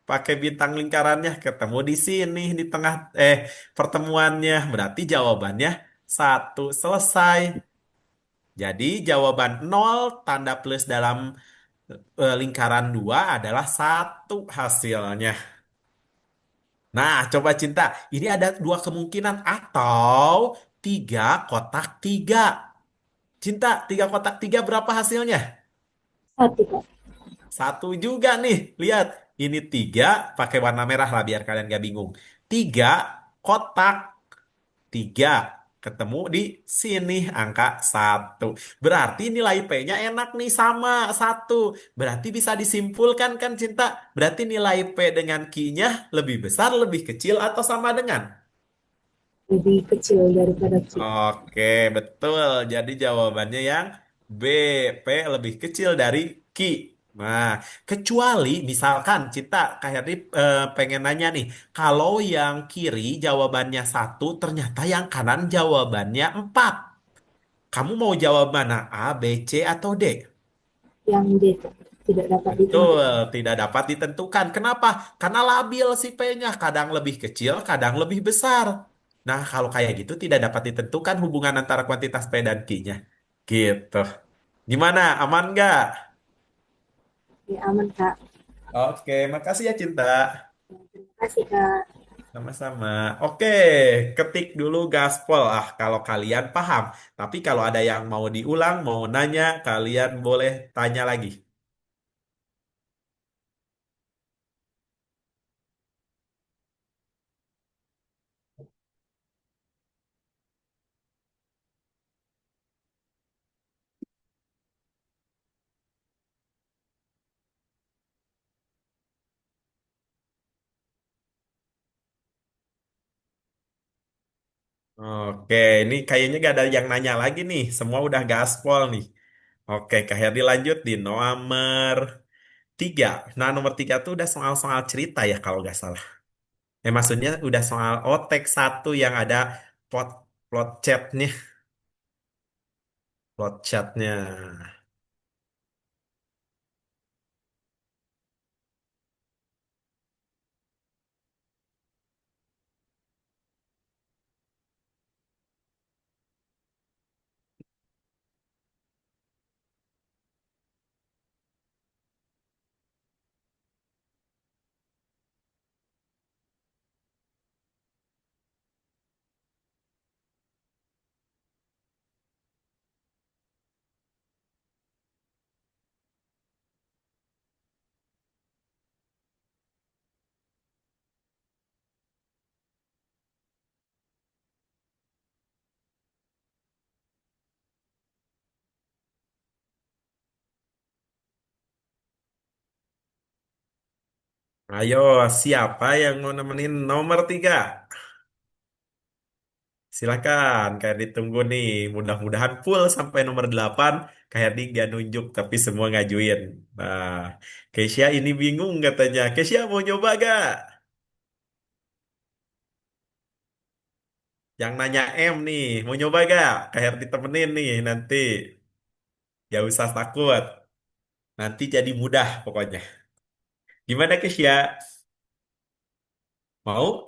Pakai bintang lingkarannya ketemu di sini di tengah pertemuannya. Berarti jawabannya 1 selesai. Jadi jawaban 0 tanda plus dalam lingkaran 2 adalah 1 hasilnya. Nah, coba Cinta. Ini ada 2 kemungkinan atau 3 kotak 3. Cinta, 3 kotak 3 berapa hasilnya? Satu, Kak. 1 juga nih. Lihat, ini 3 pakai warna merah lah biar kalian gak bingung. 3 kotak 3 ketemu di sini angka 1. Berarti nilai P-nya enak nih sama 1. Berarti bisa disimpulkan kan Cinta? Berarti nilai P dengan Q-nya lebih besar, lebih kecil atau sama dengan? Lebih kecil daripada Q. Oke, betul. Jadi jawabannya yang B, P lebih kecil dari Q. Nah, kecuali misalkan Cita kayak tadi pengen nanya nih, kalau yang kiri jawabannya 1, ternyata yang kanan jawabannya 4. Kamu mau jawab mana? A, B, C, atau D? Yang D, Kak. Tidak dapat Betul, ditentukan. tidak dapat ditentukan. Kenapa? Karena labil si P-nya, kadang lebih kecil, kadang lebih besar. Nah, kalau kayak gitu tidak dapat ditentukan hubungan antara kuantitas P dan Q-nya. Gitu. Gimana? Aman nggak? Ya, aman, Kak. Oke, makasih ya Cinta. Terima kasih, Kak. Sama-sama. Oke, ketik dulu gaspol. Kalau kalian paham. Tapi kalau ada yang mau diulang, mau nanya, kalian boleh tanya lagi. Oke, ini kayaknya gak ada yang nanya lagi nih. Semua udah gaspol nih. Oke, Kak Herdi lanjut di nomor 3. Nah, nomor 3 tuh udah soal-soal cerita ya kalau nggak salah. Maksudnya udah soal otek satu yang ada plot plot chatnya, plot chatnya. Ayo, siapa yang mau nemenin nomor 3? Silakan, kayak ditunggu nih. Mudah-mudahan full sampai nomor 8. Kayak di nggak nunjuk, tapi semua ngajuin. Nah, Keisha ini bingung katanya. Keisha mau nyoba gak? Yang nanya M nih, mau nyoba gak? Kayak ditemenin nih nanti. Gak usah takut. Nanti jadi mudah pokoknya. Gimana Keisha? Mau?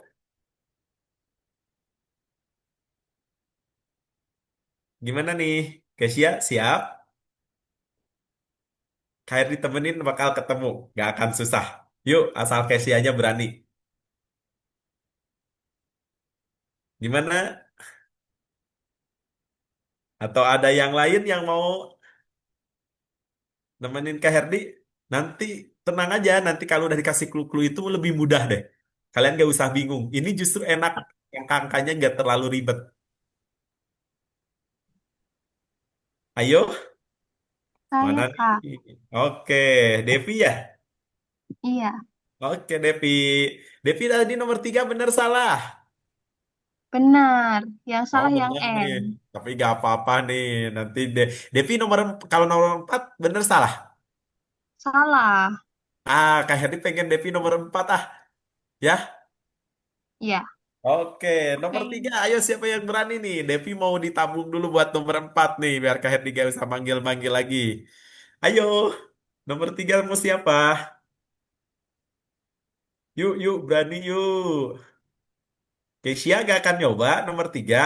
Gimana nih? Keisha, siap? Kayak ditemenin bakal ketemu. Gak akan susah. Yuk, asal Keisha aja berani. Gimana? Atau ada yang lain yang mau nemenin Kak Herdi? Nanti tenang aja, nanti kalau udah dikasih clue-clue itu lebih mudah deh. Kalian gak usah bingung. Ini justru enak, angka-angkanya gak terlalu ribet. Ayo, Saya, mana Kak. nih? Oke, Devi ya? Iya, Oke, Devi. Devi tadi nomor 3 bener salah. benar. Yang Oh, salah yang bener nih. M. Tapi gak apa-apa nih. Nanti Devi kalau nomor 4 bener salah. Salah. Kak Herdi pengen Devi nomor 4 ah. Ya. Iya. Oke, nomor Oke. 3, ayo siapa yang berani nih? Devi mau ditabung dulu buat nomor 4 nih, biar Kak Herdi gak usah manggil-manggil lagi. Ayo, nomor 3 mau siapa? Yuk, yuk, berani yuk. Keisha gak akan nyoba nomor 3.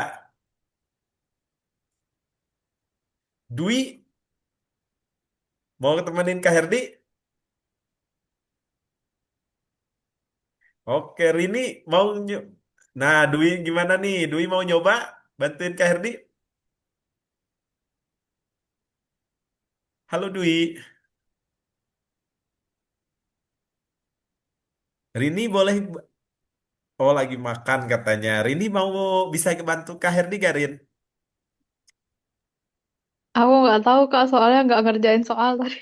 Dwi, mau temenin Kak Herdi? Oke, Rini, mau nyoba. Nah, Dwi gimana nih? Dwi mau nyoba? Bantuin Kak Herdi? Halo Dwi. Rini boleh. Oh, lagi makan katanya. Rini mau bisa bantu Kak Herdi gak, Rin? Aku nggak tahu Kak, soalnya nggak ngerjain soal tadi.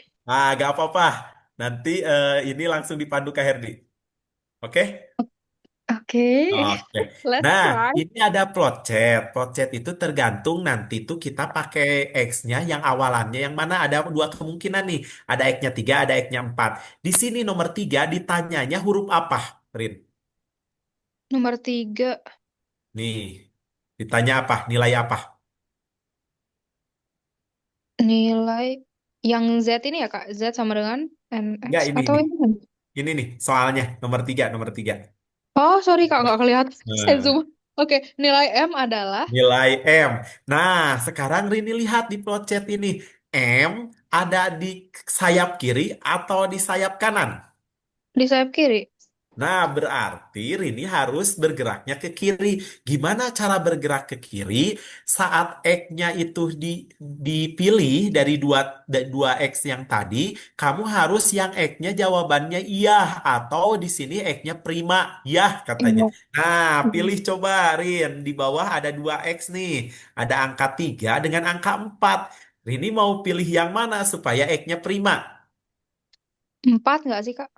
Gak apa-apa. Nanti ini langsung dipandu Kak Herdi. Oke? Oke, Oke. let's Nah, try. ini ada plot chat. Plot chat itu tergantung nanti tuh kita pakai X-nya yang awalannya yang mana ada dua kemungkinan nih. Ada X-nya 3, ada X-nya 4. Di sini nomor 3 ditanyanya huruf apa, Rin? Nomor 3, Nih, ditanya apa? Nilai apa? nilai yang Z ini ya Kak, Z sama dengan NX Enggak, ini, atau ini. ini kan? Ini nih, soalnya nomor 3, nomor 3. Oh, sorry Kak, nggak kelihatan. Saya zoom. Nah, Oke, nilai M adalah nilai M. Nah, sekarang Rini lihat di plot chat ini. M ada di sayap kiri atau di sayap kanan? di sayap kiri. Nah, berarti Rini harus bergeraknya ke kiri. Gimana cara bergerak ke kiri saat X-nya itu dipilih dari dua X yang tadi, kamu harus yang X-nya jawabannya iya atau di sini X-nya prima, ya katanya. Iya. Nah, pilih Hmm. coba Rin, di bawah ada dua X nih. Ada angka 3 dengan angka 4. Rini mau pilih yang mana supaya X-nya prima? 4 nggak sih Kak?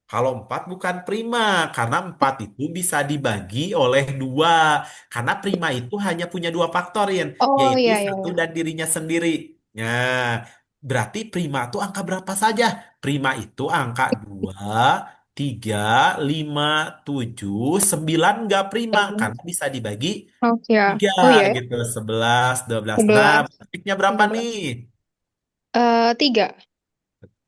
Kalau 4 bukan prima, karena 4 itu bisa dibagi oleh dua. Karena prima itu hanya punya dua faktorin, Oh yaitu iya iya satu iya. dan dirinya sendiri. Nah, berarti prima itu angka berapa saja? Prima itu angka 2, 3, 5, 7, 9 nggak prima, karena bisa dibagi Oke ya. 3 Oh iya ya. gitu, 11, 12. Nah, 11, baliknya berapa nih? 13. 3.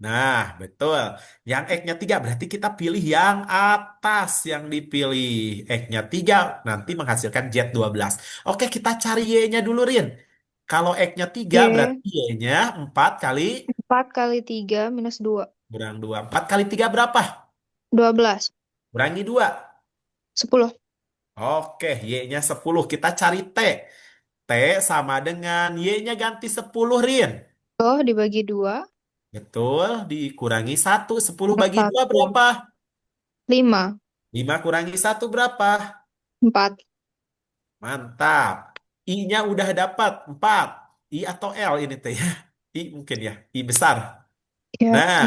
Nah, betul. Yang X-nya 3 berarti kita pilih yang atas yang dipilih. X-nya 3 nanti menghasilkan Z12. Oke, kita cari Y-nya dulu, Rin. Kalau X-nya 3 berarti Y. Y-nya 4 kali 4 kali 3 minus 2. kurang 2. 4 kali 3 berapa? 12. Kurangi 2. 10. Oke, Y-nya 10. Kita cari T. T sama dengan Y-nya ganti 10, Rin. Oh, dibagi 2. Betul, dikurangi 1. 10 Plus bagi 2 1. berapa? 5. 5 kurangi 1 berapa? 4. Mantap. I-nya udah dapat 4. I atau L ini teh ya? I mungkin ya. I besar. Ya, Nah,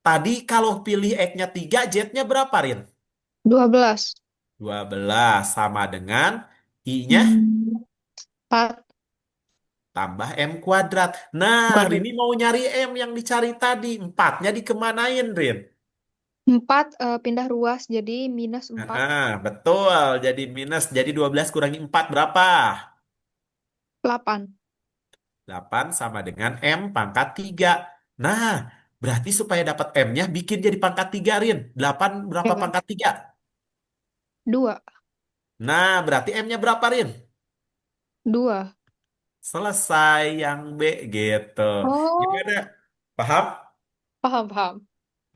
tadi kalau pilih X-nya 3, Z-nya berapa, Rin? 12. 12 sama dengan I-nya 4 tambah M kuadrat. Nah, kuadrat. Rini mau nyari M yang dicari tadi. 4-nya dikemanain, Rin? 4 pindah ruas jadi minus 4. Betul. Jadi minus. Jadi 12 kurangi 4 berapa? 8. 8 sama dengan M pangkat 3. Nah, berarti supaya dapat M-nya bikin jadi pangkat 3, Rin. 8 berapa Ya, pangkat 3? 2. Nah, berarti M-nya berapa, Rin? 2. Selesai yang B gitu. Gimana? Oh, Paham? paham, paham.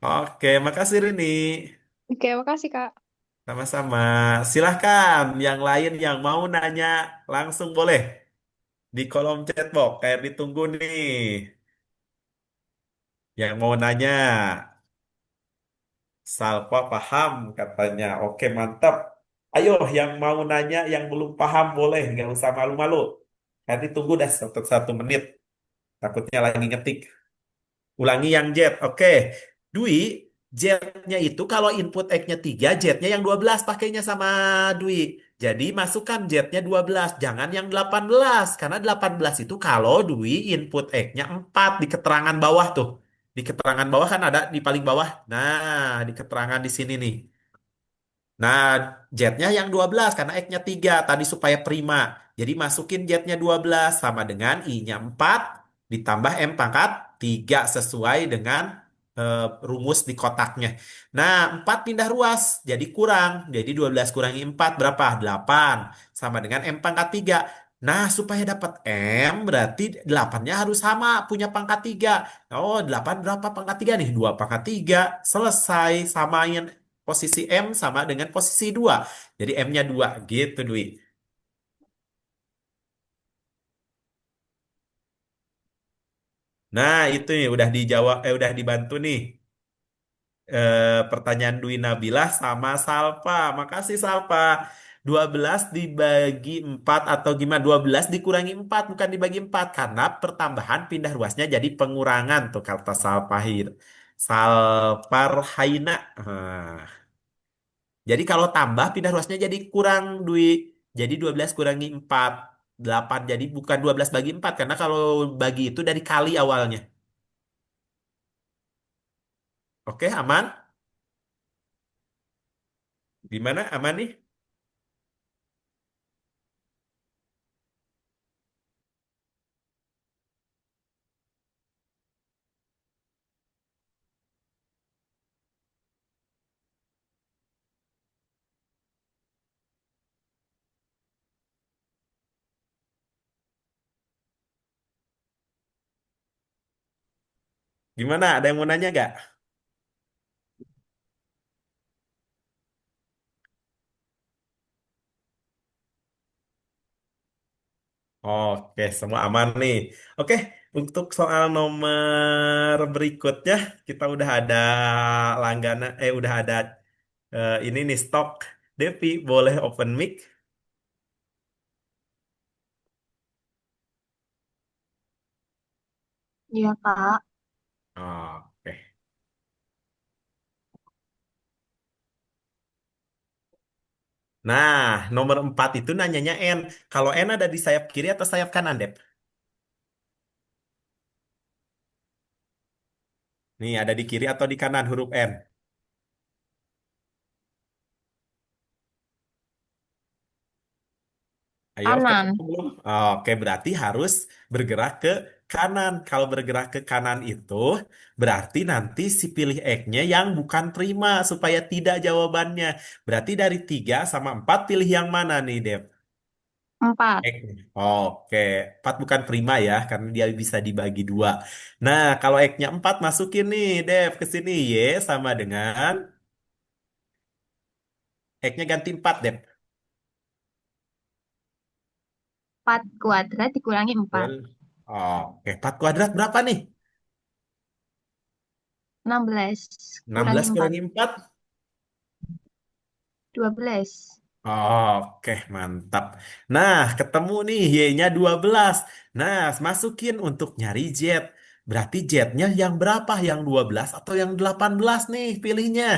Oke, makasih Rini. Oke, makasih, Kak. Sama-sama. Silahkan yang lain yang mau nanya langsung boleh di kolom chat box. Kayak ditunggu nih. Yang mau nanya. Salva paham katanya. Oke, mantap. Ayo, yang mau nanya, yang belum paham boleh. Nggak usah malu-malu. Nanti tunggu dah satu menit. Takutnya lagi ngetik. Ulangi yang Z. Oke. Dwi, Z-nya itu kalau input X-nya 3, Z-nya yang 12 pakainya sama Dwi. Jadi masukkan Z-nya 12, jangan yang 18. Karena 18 itu kalau Dwi input X-nya 4 di keterangan bawah tuh. Di keterangan bawah kan ada di paling bawah. Nah, di keterangan di sini nih. Nah, Z-nya yang 12 karena X-nya 3 tadi supaya prima. Jadi masukin Z-nya 12 sama dengan I-nya 4 ditambah M pangkat 3 sesuai dengan rumus di kotaknya. Nah, 4 pindah ruas jadi kurang. Jadi 12 kurangi 4 berapa? 8 sama dengan M pangkat 3. Nah, supaya dapat M berarti 8-nya harus sama punya pangkat 3. Oh, 8 berapa pangkat 3 nih? 2 pangkat 3. Selesai samain posisi M sama dengan posisi 2. Jadi M-nya 2 gitu, Dwi. Nah, itu nih udah dijawab udah dibantu nih. Pertanyaan Dwi Nabilah sama Salpa. Makasih Salpa. 12 dibagi 4 atau gimana? 12 dikurangi 4 bukan dibagi 4 karena pertambahan pindah ruasnya jadi pengurangan tuh kata Salpahir. Salparhaina. Nah. Jadi kalau tambah pindah ruasnya jadi kurang duit. Jadi 12 kurangi 4. 8. Jadi bukan 12 bagi 4. Karena kalau bagi itu dari kali awalnya. Oke, aman? Gimana? Aman nih? Gimana? Ada yang mau nanya gak? Oke, semua aman nih. Oke, untuk soal nomor berikutnya, kita udah ada langganan, udah ada ini nih stok. Devi, boleh open mic? Iya, Kak. Oke. Nah, nomor 4 itu nanyanya N. Kalau N ada di sayap kiri atau sayap kanan, Dep? Nih, ada di kiri atau di kanan huruf N? Ayo, Kanan. ketemu belum? Oke, berarti harus bergerak ke kanan. Kalau bergerak ke kanan itu, berarti nanti si pilih X-nya yang bukan prima, supaya tidak jawabannya. Berarti dari 3 sama 4 pilih yang mana nih, Dep? 4. X. Oke, 4 bukan prima ya, karena dia bisa dibagi 2. Nah, kalau X-nya 4, masukin nih, Dep, ke sini. Y sama dengan X-nya ganti 4, Dep. 4 kuadrat dikurangi 4. Betul. Oke, 4 kuadrat berapa nih? 16. Kurangi 16 4. kurangi 4. 12. Oke, mantap. Nah, ketemu nih Y-nya 12. Nah, masukin untuk nyari Z. Berarti Z-nya yang berapa? Yang 12 atau yang 18 nih pilihnya?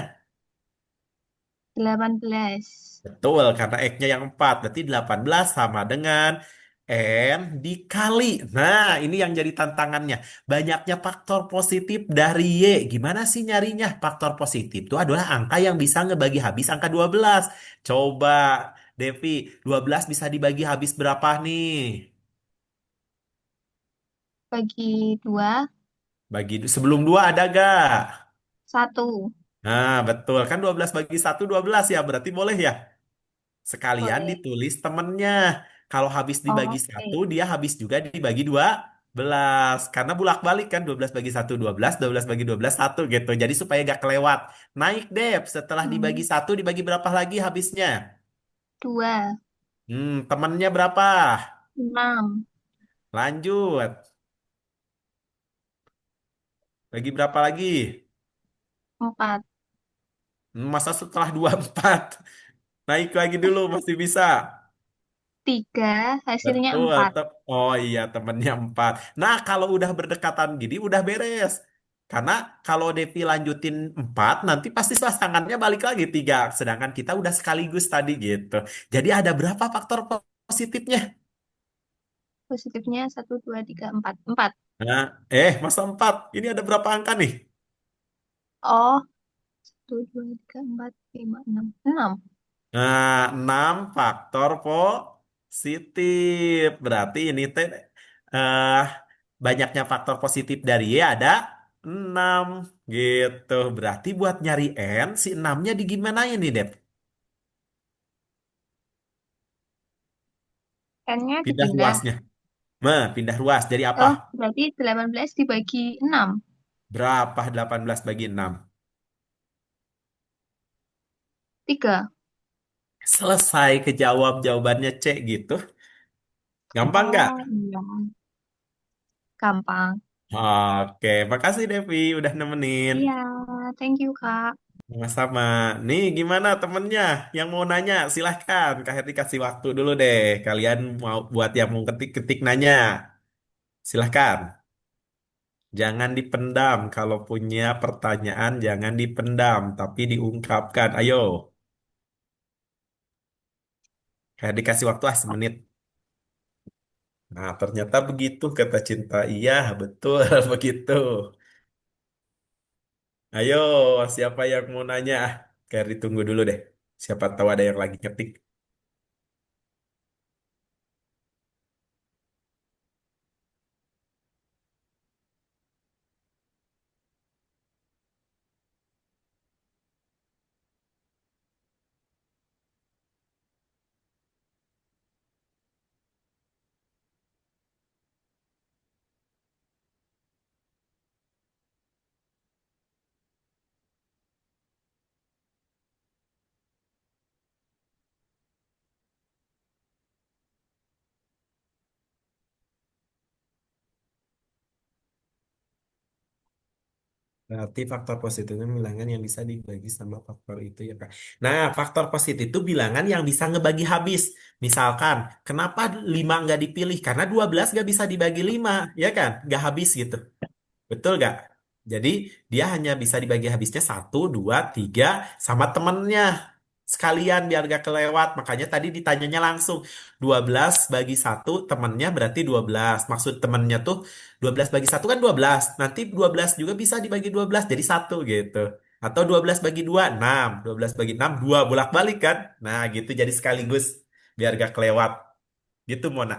18. Betul, karena X-nya yang 4. Berarti 18 sama dengan N dikali. Nah, ini yang jadi tantangannya. Banyaknya faktor positif dari Y. Gimana sih nyarinya? Faktor positif itu adalah angka yang bisa ngebagi habis angka 12. Coba, Devi, 12 bisa dibagi habis berapa nih? Bagi 2. Sebelum 2 ada gak? 1. Nah, betul. Kan 12 bagi 1, 12 ya. Berarti boleh ya? Sekalian Boleh. ditulis temennya. Kalau habis dibagi Oke. satu, dia habis juga dibagi 12. Karena bolak-balik kan 12 bagi satu 12, 12 bagi 12 satu gitu. Jadi supaya gak kelewat. Naik deh, setelah dibagi Hmm. satu, dibagi berapa lagi habisnya? 2. Temennya berapa? 6. Lanjut. Bagi berapa lagi? 4. Masa setelah 24? Naik lagi dulu, masih bisa. 3. Hasilnya Betul. 4. Oh iya, temennya 4. Nah, kalau udah berdekatan gini, udah beres. Karena kalau Devi lanjutin 4, nanti pasti pasangannya balik lagi 3. Sedangkan kita udah sekaligus tadi gitu. Jadi ada berapa faktor positifnya? Positifnya 1, 2, 3, 4. 4. Nah, masa 4? Ini ada berapa angka nih? Oh, 1, 2, 3, 4, 5, 6. 6. Nah, 6 faktor positif. Berarti ini teh eh, banyaknya faktor positif dari Y ada 6 gitu. Berarti buat nyari N, si 6-nya digimanain nih, Dep? N-nya Pindah dipindah. ruasnya. Pindah ruas. Jadi apa? Oh, berarti 18 dibagi 6. Berapa 18 bagi 6? 3. Selesai kejawab jawabannya C gitu. Gampang nggak? Oh, iya. Gampang. Oke, makasih Devi udah nemenin. Iya, thank you, Kak. Sama-sama. Nih, gimana temennya yang mau nanya? Silahkan. Kak Heri kasih waktu dulu deh. Kalian mau buat yang mau ketik-ketik nanya. Silahkan. Jangan dipendam. Kalau punya pertanyaan, jangan dipendam, tapi diungkapkan. Ayo. Kak Heri kasih waktu 1 menit. Nah, ternyata begitu kata Cinta. Iya, betul begitu. Ayo, siapa yang mau nanya? Kak Heri tunggu dulu deh. Siapa tahu ada yang lagi ngetik. Berarti faktor positifnya bilangan yang bisa dibagi sama faktor itu ya Kak. Nah, faktor positif itu bilangan yang bisa ngebagi habis. Misalkan, kenapa 5 nggak dipilih? Karena 12 nggak bisa dibagi 5, ya kan? Nggak habis gitu. Betul nggak? Jadi, dia hanya bisa dibagi habisnya 1, 2, 3, sama temennya. sekalian biar gak kelewat. Makanya tadi ditanyanya langsung 12 bagi satu temennya berarti 12. Maksud temennya tuh 12 bagi satu kan 12. Nanti 12 juga bisa dibagi 12 jadi satu gitu. Atau 12 bagi 2 6. 12 bagi 6 2 bolak-balik kan. Nah gitu jadi sekaligus biar gak kelewat. Gitu Mona.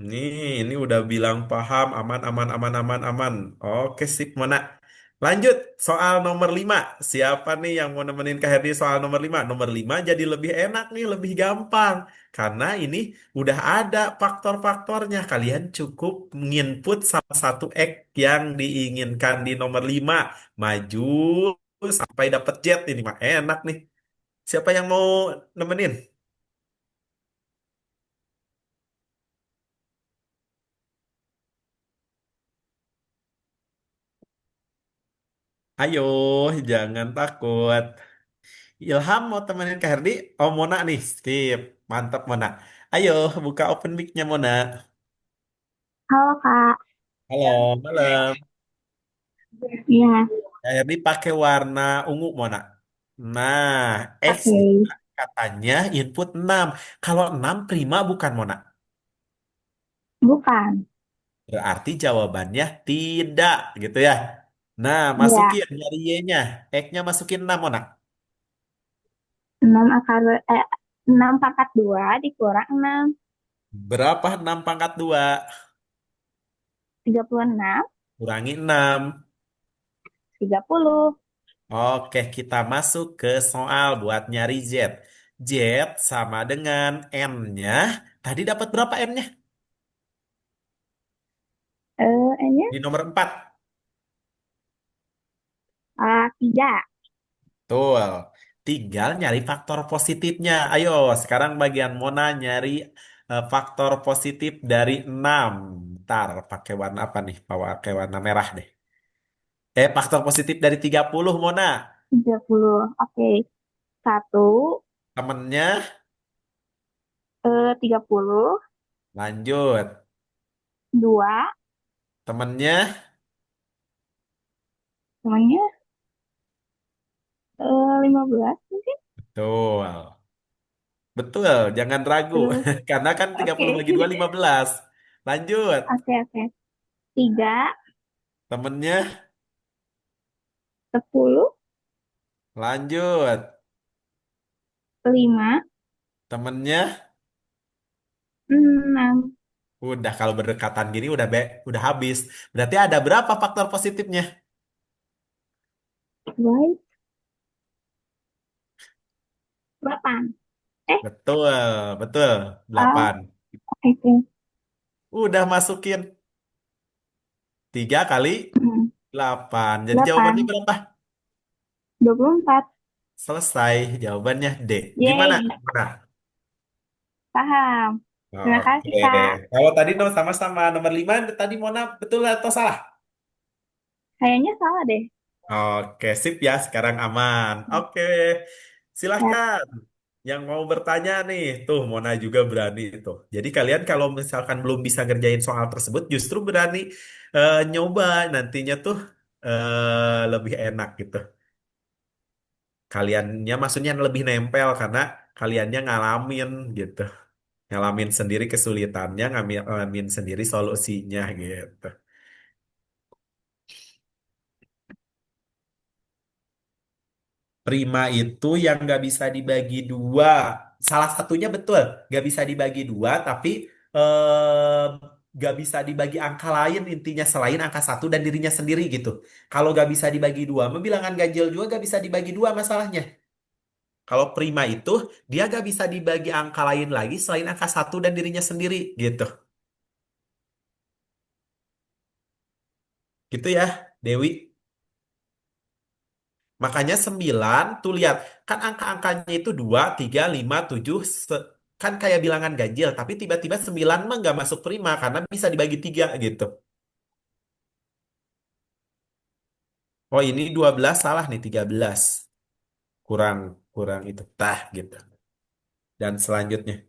Ini udah bilang paham, aman, aman, aman, aman, aman. Oke, sip, Mona. Lanjut, soal nomor 5. Siapa nih yang mau nemenin Kak Herdi soal nomor 5? Nomor 5 jadi lebih enak nih, lebih gampang. Karena ini udah ada faktor-faktornya. Kalian cukup nginput salah satu X yang diinginkan di nomor 5. Maju sampai dapet jet ini mah enak nih. Siapa yang mau nemenin? Ayo, jangan takut. Ilham mau temenin Kak Herdi? Oh, Mona nih. Skip. Mantap, Mona. Ayo, buka open mic-nya, Mona. Halo Kak. Halo, malam. Iya, Kak Herdi pakai warna ungu, Mona. Nah, oke. X-nya katanya input 6. Kalau 6 prima bukan, Mona? Bukan. Berarti jawabannya tidak, gitu ya. Nah, Iya, masukin nyari Y-nya. X-nya masukin 6, Mona. 6 akar 6 pangkat 2 dikurang 6, Berapa 6 pangkat 2? 36, Kurangi 6. 30. Oke, kita masuk ke soal buat nyari Z. Z sama dengan N-nya. Tadi dapat berapa N-nya? N-nya Di nomor 4. 3. Betul. Tinggal nyari faktor positifnya. Ayo, sekarang bagian Mona nyari faktor positif dari 6. Ntar pakai warna apa nih? Pakai warna merah deh. Faktor positif dari 30, Mona. 30. Oke. 1, Temennya, 30, lanjut. 2, Temennya, namanya 15 mungkin. betul. Betul, jangan ragu. Terus, Karena kan tiga oke. puluh bagi 2 15. Lanjut. Oke, oke. 3, Temennya, 10, lanjut. 5, Temennya, 6. udah kalau berdekatan gini udah habis. Berarti ada berapa faktor positifnya? Baik, 8. Betul, betul. Ah, 8. oke. Udah masukin 3 kali 8. Jadi jawabannya 8, berapa? 24. Selesai. Jawabannya D. Gimana? Yeay, Benar. paham. Terima kasih, Oke. Kak. Kalau tadi sama-sama nomor 5, tadi Mona betul atau salah? Kayaknya salah deh. Oke, sip ya. Sekarang aman. Oke, Ya, silahkan. Yang mau bertanya nih, tuh Mona juga berani tuh. Jadi kalian kalau misalkan belum bisa ngerjain soal tersebut, justru berani nyoba nantinya tuh lebih enak gitu. Kaliannya maksudnya lebih nempel karena kaliannya ngalamin gitu. Ngalamin sendiri kesulitannya, ngalamin sendiri solusinya gitu. Prima itu yang nggak bisa dibagi dua. Salah satunya betul, nggak bisa dibagi dua, tapi nggak bisa dibagi angka lain intinya selain angka satu dan dirinya sendiri gitu. Kalau nggak bisa dibagi dua, bilangan ganjil juga nggak bisa dibagi dua masalahnya. Kalau prima itu dia nggak bisa dibagi angka lain lagi selain angka satu dan dirinya sendiri gitu. Gitu ya, Dewi. Makanya 9 tuh lihat, kan angka-angkanya itu 2 3 5 7 kan kayak bilangan ganjil, tapi tiba-tiba 9 mah nggak masuk prima karena bisa dibagi 3 gitu. Oh ini 12 salah nih 13. Kurang kurang itu. Tah gitu. Dan selanjutnya.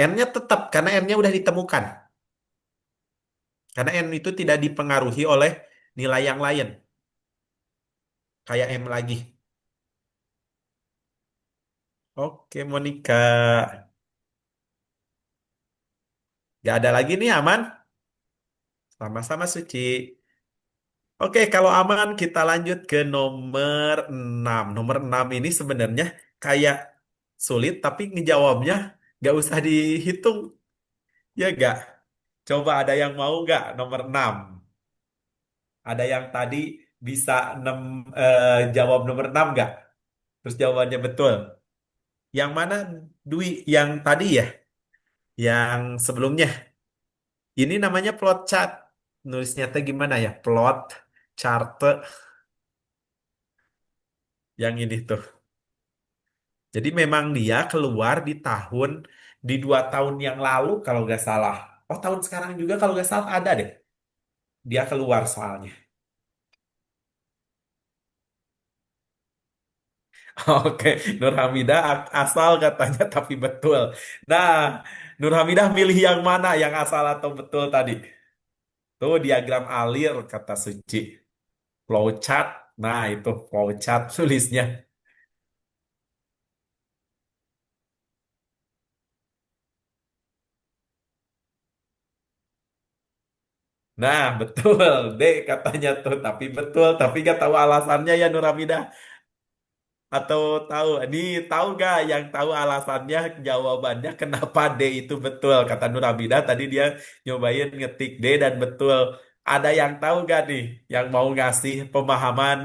N-nya tetap karena N-nya udah ditemukan. Karena N itu tidak dipengaruhi oleh nilai yang lain. Kayak M lagi. Oke, Monica. Gak ada lagi nih, aman? Sama-sama, Suci. Oke, kalau aman kita lanjut ke nomor 6. Nomor 6 ini sebenarnya kayak sulit, tapi ngejawabnya gak usah dihitung. Ya gak? Coba ada yang mau gak nomor 6? Ada yang tadi bisa 6 jawab nomor 6 gak? Terus jawabannya betul. Yang mana, Dwi? Yang tadi ya? Yang sebelumnya? Ini namanya plot chart. Nulisnya teh gimana ya? Plot chart yang ini tuh. Jadi memang dia keluar di 2 tahun yang lalu kalau nggak salah. Oh, tahun sekarang juga kalau nggak salah ada deh. Dia keluar soalnya. Oke, Nur Hamidah asal katanya tapi betul. Nah, Nur Hamidah milih yang mana? Yang asal atau betul tadi? Tuh diagram alir kata Suci. Flowchart. Nah, itu flowchart tulisnya. Nah, betul. D katanya tuh, tapi betul. Tapi gak tahu alasannya ya Nur Hamidah. Atau tahu, ini tahu gak yang tahu alasannya, jawabannya kenapa D itu betul? Kata Nur Hamidah tadi dia nyobain ngetik D dan betul. Ada yang tahu gak nih yang mau ngasih pemahaman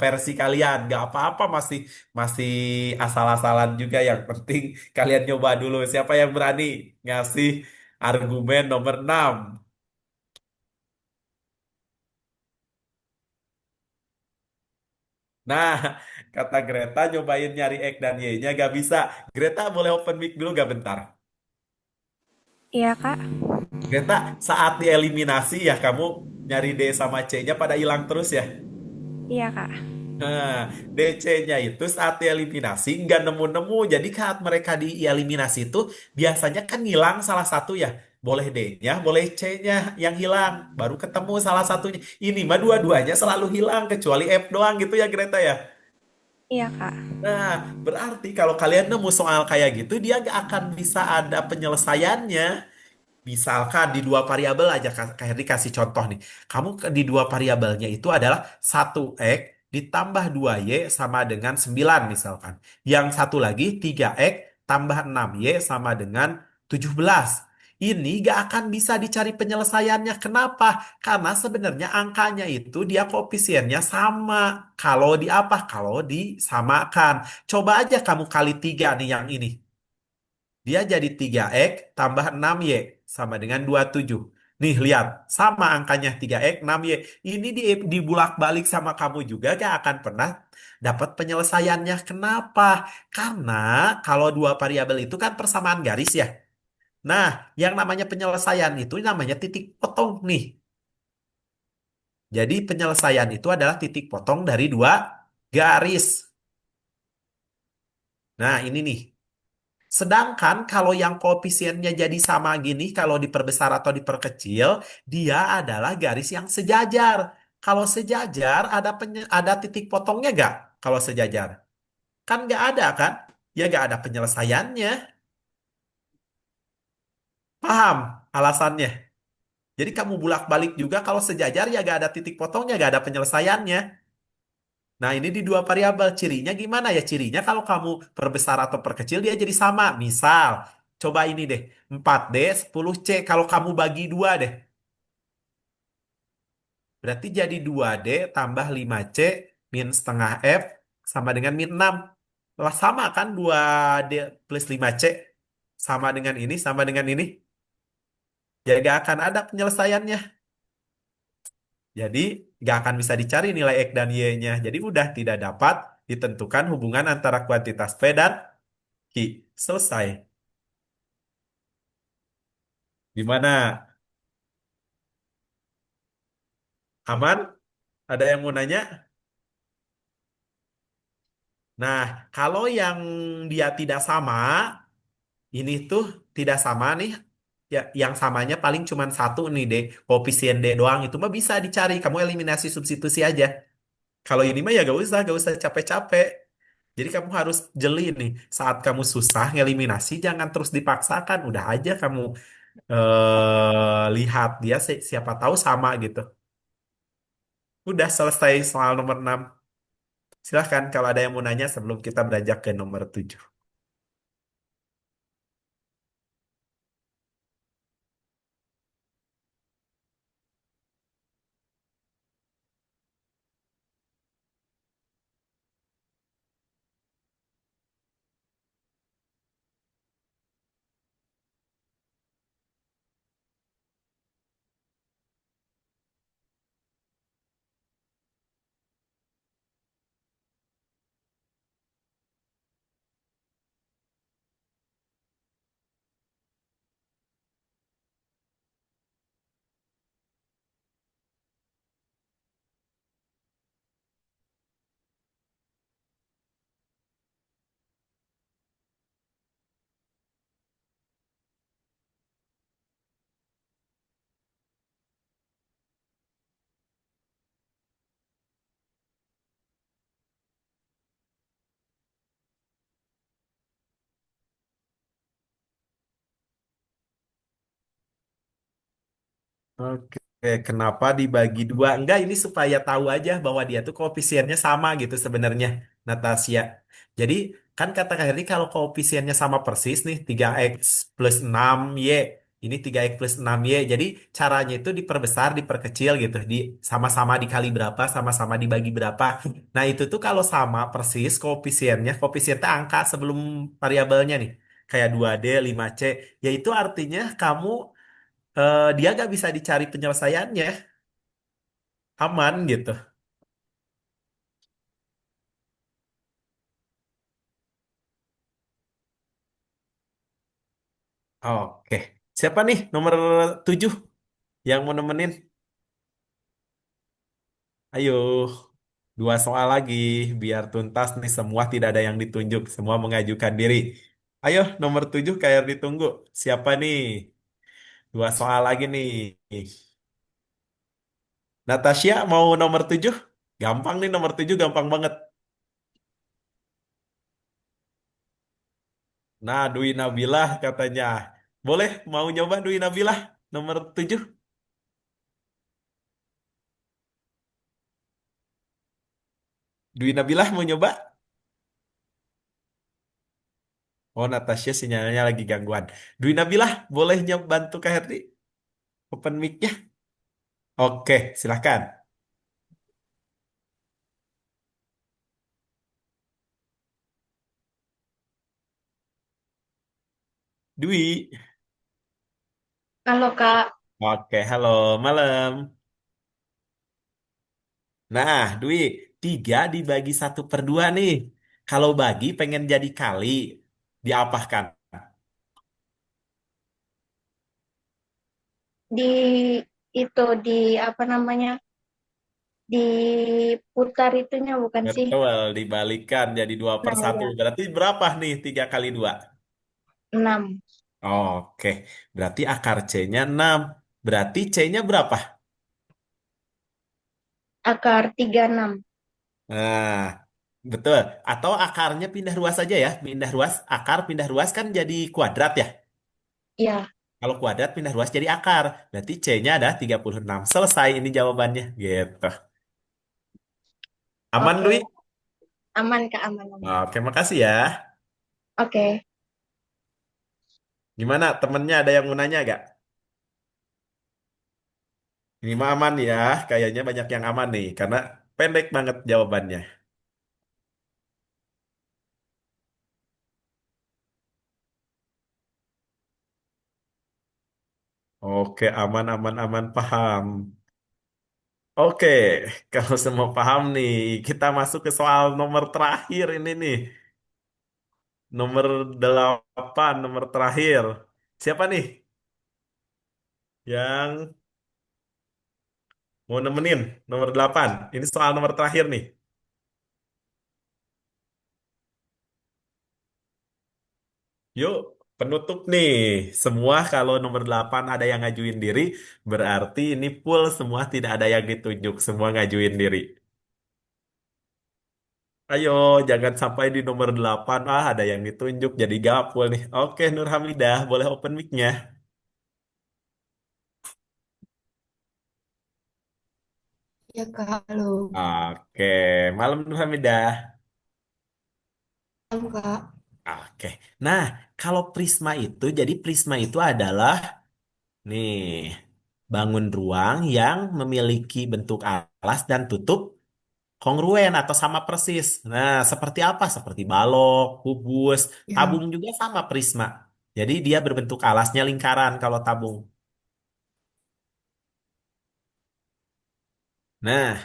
versi kalian? Gak apa-apa, masih masih asal-asalan juga. Yang penting kalian nyoba dulu. Siapa yang berani ngasih argumen nomor 6? Nah, kata Greta nyobain nyari X dan Y-nya gak bisa. Greta boleh open mic dulu gak bentar? Iya, Kak. Greta, saat dieliminasi ya kamu nyari D sama C-nya pada hilang terus ya? Iya, Kak. Nah, DC-nya itu saat dieliminasi nggak nemu-nemu. Jadi saat mereka dieliminasi itu biasanya kan hilang salah satu ya. Boleh D-nya, boleh C-nya yang hilang. Baru ketemu salah satunya. Ini mah dua-duanya selalu hilang kecuali F doang gitu ya Greta ya? Iya, Kak. Nah, berarti kalau kalian nemu soal kayak gitu, dia gak akan bisa ada penyelesaiannya. Misalkan di 2 variabel aja, Kak Herdi kasih contoh nih. Kamu di 2 variabelnya itu adalah 1X ditambah 2Y sama dengan 9 misalkan. Yang satu lagi 3X tambah 6Y sama dengan 17. Ini gak akan bisa dicari penyelesaiannya. Kenapa? Karena sebenarnya angkanya itu dia koefisiennya sama. Kalau di apa? Kalau disamakan. Coba aja kamu kali 3 nih yang ini. Dia jadi 3X tambah 6Y sama dengan 27. Nih, lihat. Sama angkanya 3X, 6Y. Ini dibulak-balik sama kamu juga gak akan pernah dapat penyelesaiannya. Kenapa? Karena kalau 2 variabel itu kan persamaan garis ya. Nah, yang namanya penyelesaian itu namanya titik potong nih. Jadi penyelesaian itu adalah titik potong dari 2 garis. Nah, ini nih. Sedangkan kalau yang koefisiennya jadi sama gini, kalau diperbesar atau diperkecil, dia adalah garis yang sejajar. Kalau sejajar, ada titik potongnya gak? Kalau sejajar. Kan nggak ada kan? Ya nggak ada penyelesaiannya. Paham alasannya? Jadi kamu bolak-balik juga kalau sejajar ya gak ada titik potongnya, gak ada penyelesaiannya. Nah, ini di 2 variabel. Cirinya gimana ya? Cirinya kalau kamu perbesar atau perkecil dia jadi sama. Misal, coba ini deh. 4D, 10C. Kalau kamu bagi 2 deh. Berarti jadi 2D tambah 5C min setengah F sama dengan min 6. Lah sama kan 2D plus 5C. Sama dengan ini, sama dengan ini. Ya gak akan ada penyelesaiannya. Jadi gak akan bisa dicari nilai X dan Y-nya. Jadi udah tidak dapat ditentukan hubungan antara kuantitas P dan Q. Selesai. Gimana? Aman? Ada yang mau nanya? Nah, kalau yang dia tidak sama, ini tuh tidak sama nih. Ya, yang samanya paling cuma satu nih deh. Koefisien D doang itu mah bisa dicari. Kamu eliminasi substitusi aja. Kalau ini mah ya gak usah capek-capek. Jadi kamu harus jeli nih. Saat kamu susah ngeliminasi, jangan terus dipaksakan. Udah aja kamu lihat dia siapa tahu sama gitu. Udah selesai soal nomor 6. Silahkan kalau ada yang mau nanya sebelum kita beranjak ke nomor 7. Oke, kenapa dibagi dua? Enggak, ini supaya tahu aja bahwa dia tuh koefisiennya sama gitu sebenarnya, Natasha. Jadi, kan kata Kak Heri kalau koefisiennya sama persis nih, 3x plus 6y. Ini 3x plus 6y. Jadi, caranya itu diperbesar, diperkecil gitu. Sama-sama dikali berapa, sama-sama dibagi berapa. Nah, itu tuh kalau sama persis koefisiennya angka sebelum variabelnya nih. Kayak 2D, 5C. Yaitu artinya kamu dia gak bisa dicari penyelesaiannya, aman gitu. Oke, siapa nih nomor 7 yang mau nemenin? Ayo, dua soal lagi biar tuntas nih semua tidak ada yang ditunjuk, semua mengajukan diri. Ayo, nomor 7 kayak ditunggu. Siapa nih? Dua soal lagi nih. Natasha mau nomor 7? Gampang nih nomor 7 gampang banget. Nah, Dwi Nabilah katanya. Boleh, mau nyoba Dwi Nabilah nomor 7? Dwi Nabilah mau nyoba? Oh, Natasha sinyalnya lagi gangguan. Dwi Nabilah, boleh bantu Kak Herdi? Open mic-nya? Oke, silahkan. Dwi. Halo Kak, Oke, halo, malam. Nah, Dwi, 3 dibagi 1/2 nih. Kalau bagi pengen jadi kali, diapakan? di itu di apa namanya? Diputar itunya bukan sih? Betul, dibalikan jadi 2/1. Nah, ya, Berarti berapa nih 3 kali 2? 6. Oke, berarti akar C-nya 6. Berarti C-nya berapa? Akar 36. Nah, betul. Atau akarnya pindah ruas saja ya. Pindah ruas, akar pindah ruas kan jadi kuadrat ya. Ya, Kalau kuadrat pindah ruas jadi akar. Berarti C-nya ada 36. Selesai ini jawabannya. Gitu. Aman, oke. Dwi? Aman Kak, aman aman. Oke, makasih ya. Oke. Gimana, temennya ada yang mau nanya gak? Ini mah aman ya. Kayaknya banyak yang aman nih. Karena pendek banget jawabannya. Oke, aman, aman, aman, paham. Oke, kalau semua paham nih, kita masuk ke soal nomor terakhir ini nih. Nomor 8, nomor terakhir. Siapa nih yang mau nemenin? Nomor 8. Ini soal nomor terakhir nih. Yuk, penutup nih. Semua kalau nomor 8 ada yang ngajuin diri, berarti ini full semua tidak ada yang ditunjuk. Semua ngajuin diri. Ayo, jangan sampai di nomor 8. Ah, ada yang ditunjuk jadi gapul nih. Oke, Nur Hamidah, boleh open mic-nya. Ya Kak, halo. Oke, malam Nur Hamidah. Halo Kak. Oke. Nah, kalau prisma itu, jadi prisma itu adalah nih, bangun ruang yang memiliki bentuk alas dan tutup kongruen atau sama persis. Nah, seperti apa? Seperti balok, kubus, Ya, tabung juga sama prisma. Jadi dia berbentuk alasnya lingkaran kalau tabung. Nah,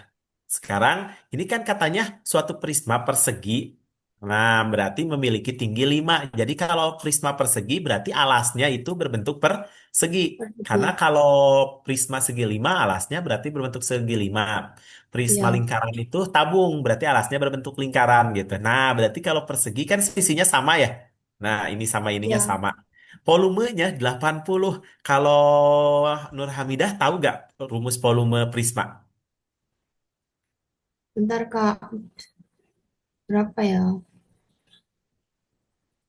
sekarang ini kan katanya suatu prisma persegi. Nah, berarti memiliki tinggi 5. Jadi kalau prisma persegi berarti alasnya itu berbentuk persegi. Karena persegi. kalau prisma segi 5 alasnya berarti berbentuk segi 5. Prisma Ya, lingkaran itu tabung berarti alasnya berbentuk lingkaran gitu. Nah, berarti kalau persegi kan sisinya sama ya. Nah, ini sama ininya ya. sama. Volumenya 80. Kalau Nur Hamidah tahu gak rumus volume prisma? Bentar Kak, berapa ya?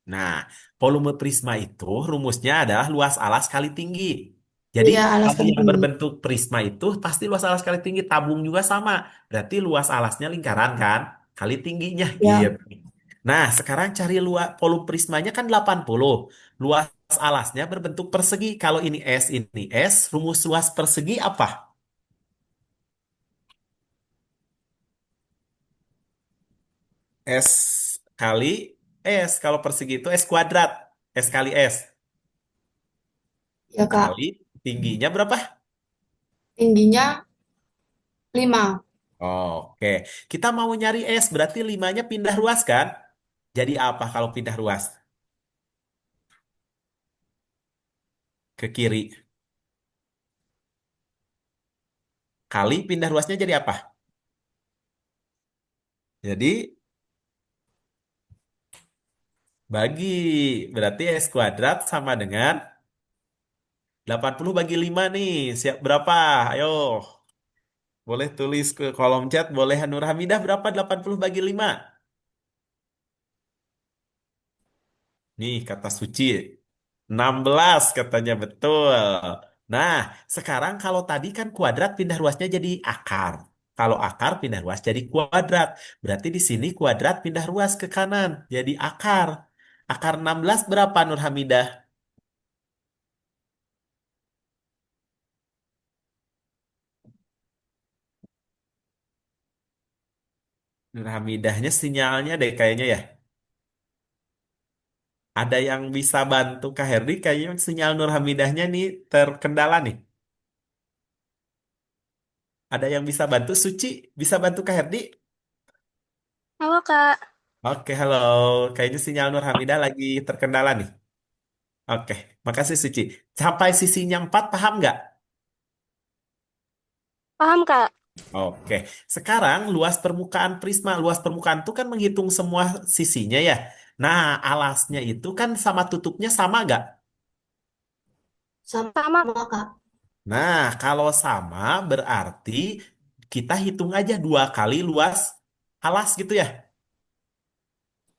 Nah, volume prisma itu rumusnya adalah luas alas kali tinggi. Jadi, Iya, alas kalau kali yang tinggi. berbentuk prisma itu pasti luas alas kali tinggi. Tabung juga sama. Berarti luas alasnya lingkaran kan? Kali tingginya Ya, gitu. Nah, sekarang cari luas volume prismanya kan 80. Luas alasnya berbentuk persegi. Kalau ini S, rumus luas persegi apa? S kali S. Kalau persegi itu S kuadrat. S kali S. ya Kak. Kali tingginya berapa? Tingginya 5. Oke, kita mau nyari S, berarti 5-nya pindah ruas kan? Jadi apa kalau pindah ruas? Ke kiri. Kali pindah ruasnya jadi apa? Jadi bagi. Berarti S kuadrat sama dengan 80 bagi 5 nih. Siap berapa? Ayo, boleh tulis ke kolom chat. Boleh Nur Hamidah berapa 80 bagi 5? Nih kata Suci. 16 katanya betul. Nah, sekarang kalau tadi kan kuadrat pindah ruasnya jadi akar. Kalau akar pindah ruas jadi kuadrat. Berarti di sini kuadrat pindah ruas ke kanan jadi akar. Akar 16 berapa Nur Hamidah? Nur Hamidahnya sinyalnya deh kayaknya ya. Ada yang bisa bantu Kak Herdi? Kayaknya sinyal Nur Hamidahnya nih terkendala nih. Ada yang bisa bantu? Suci bisa bantu Kak Herdi? Halo Kak. Oke, halo. Kayaknya sinyal Nur Hamidah lagi terkendala nih. Oke, makasih Suci. Sampai sisinya 4 paham nggak? Paham Kak? Oke, sekarang luas permukaan prisma. Luas permukaan itu kan menghitung semua sisinya ya. Nah, alasnya itu kan sama tutupnya sama nggak? Sama Kak. Nah, kalau sama berarti kita hitung aja 2 kali luas alas gitu ya.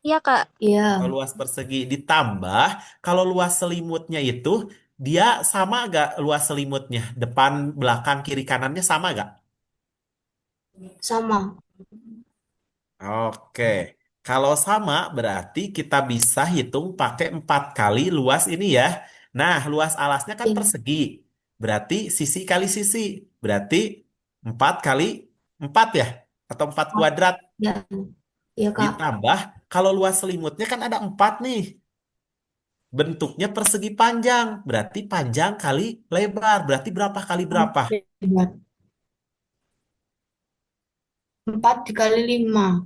Iya Kak. Kalau Iya, luas persegi ditambah, kalau luas selimutnya itu dia sama nggak luas selimutnya? Depan, belakang, kiri, kanannya sama nggak? sama. Oke, kalau sama berarti kita bisa hitung pakai 4 kali luas ini ya. Nah, luas alasnya kan Iya, persegi. Berarti sisi kali sisi. Berarti 4 kali 4 ya. Atau 4 kuadrat. iya, iya Kak. Ditambah, kalau luas selimutnya kan ada 4 nih. Bentuknya persegi panjang. Berarti panjang kali lebar. Berarti berapa kali berapa? Hebat. 4 dikali 5.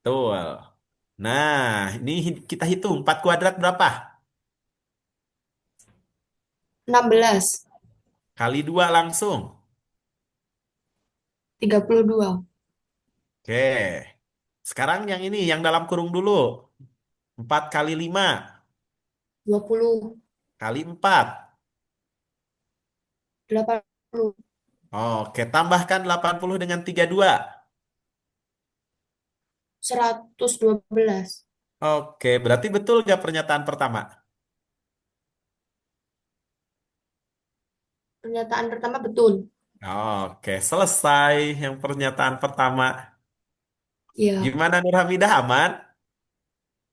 Tuh. Nah, ini kita hitung. 4 kuadrat berapa? 16. Kali 2 langsung. 32. Oke. Sekarang yang ini, yang dalam kurung dulu. 4 kali 5 20. kali 4. 80. Oke, tambahkan 80 dengan 32. 112. Oke, berarti betul nggak pernyataan pertama? Pernyataan pertama betul. Oke, selesai yang pernyataan pertama. Iya, Gimana Nur Hamidah, aman?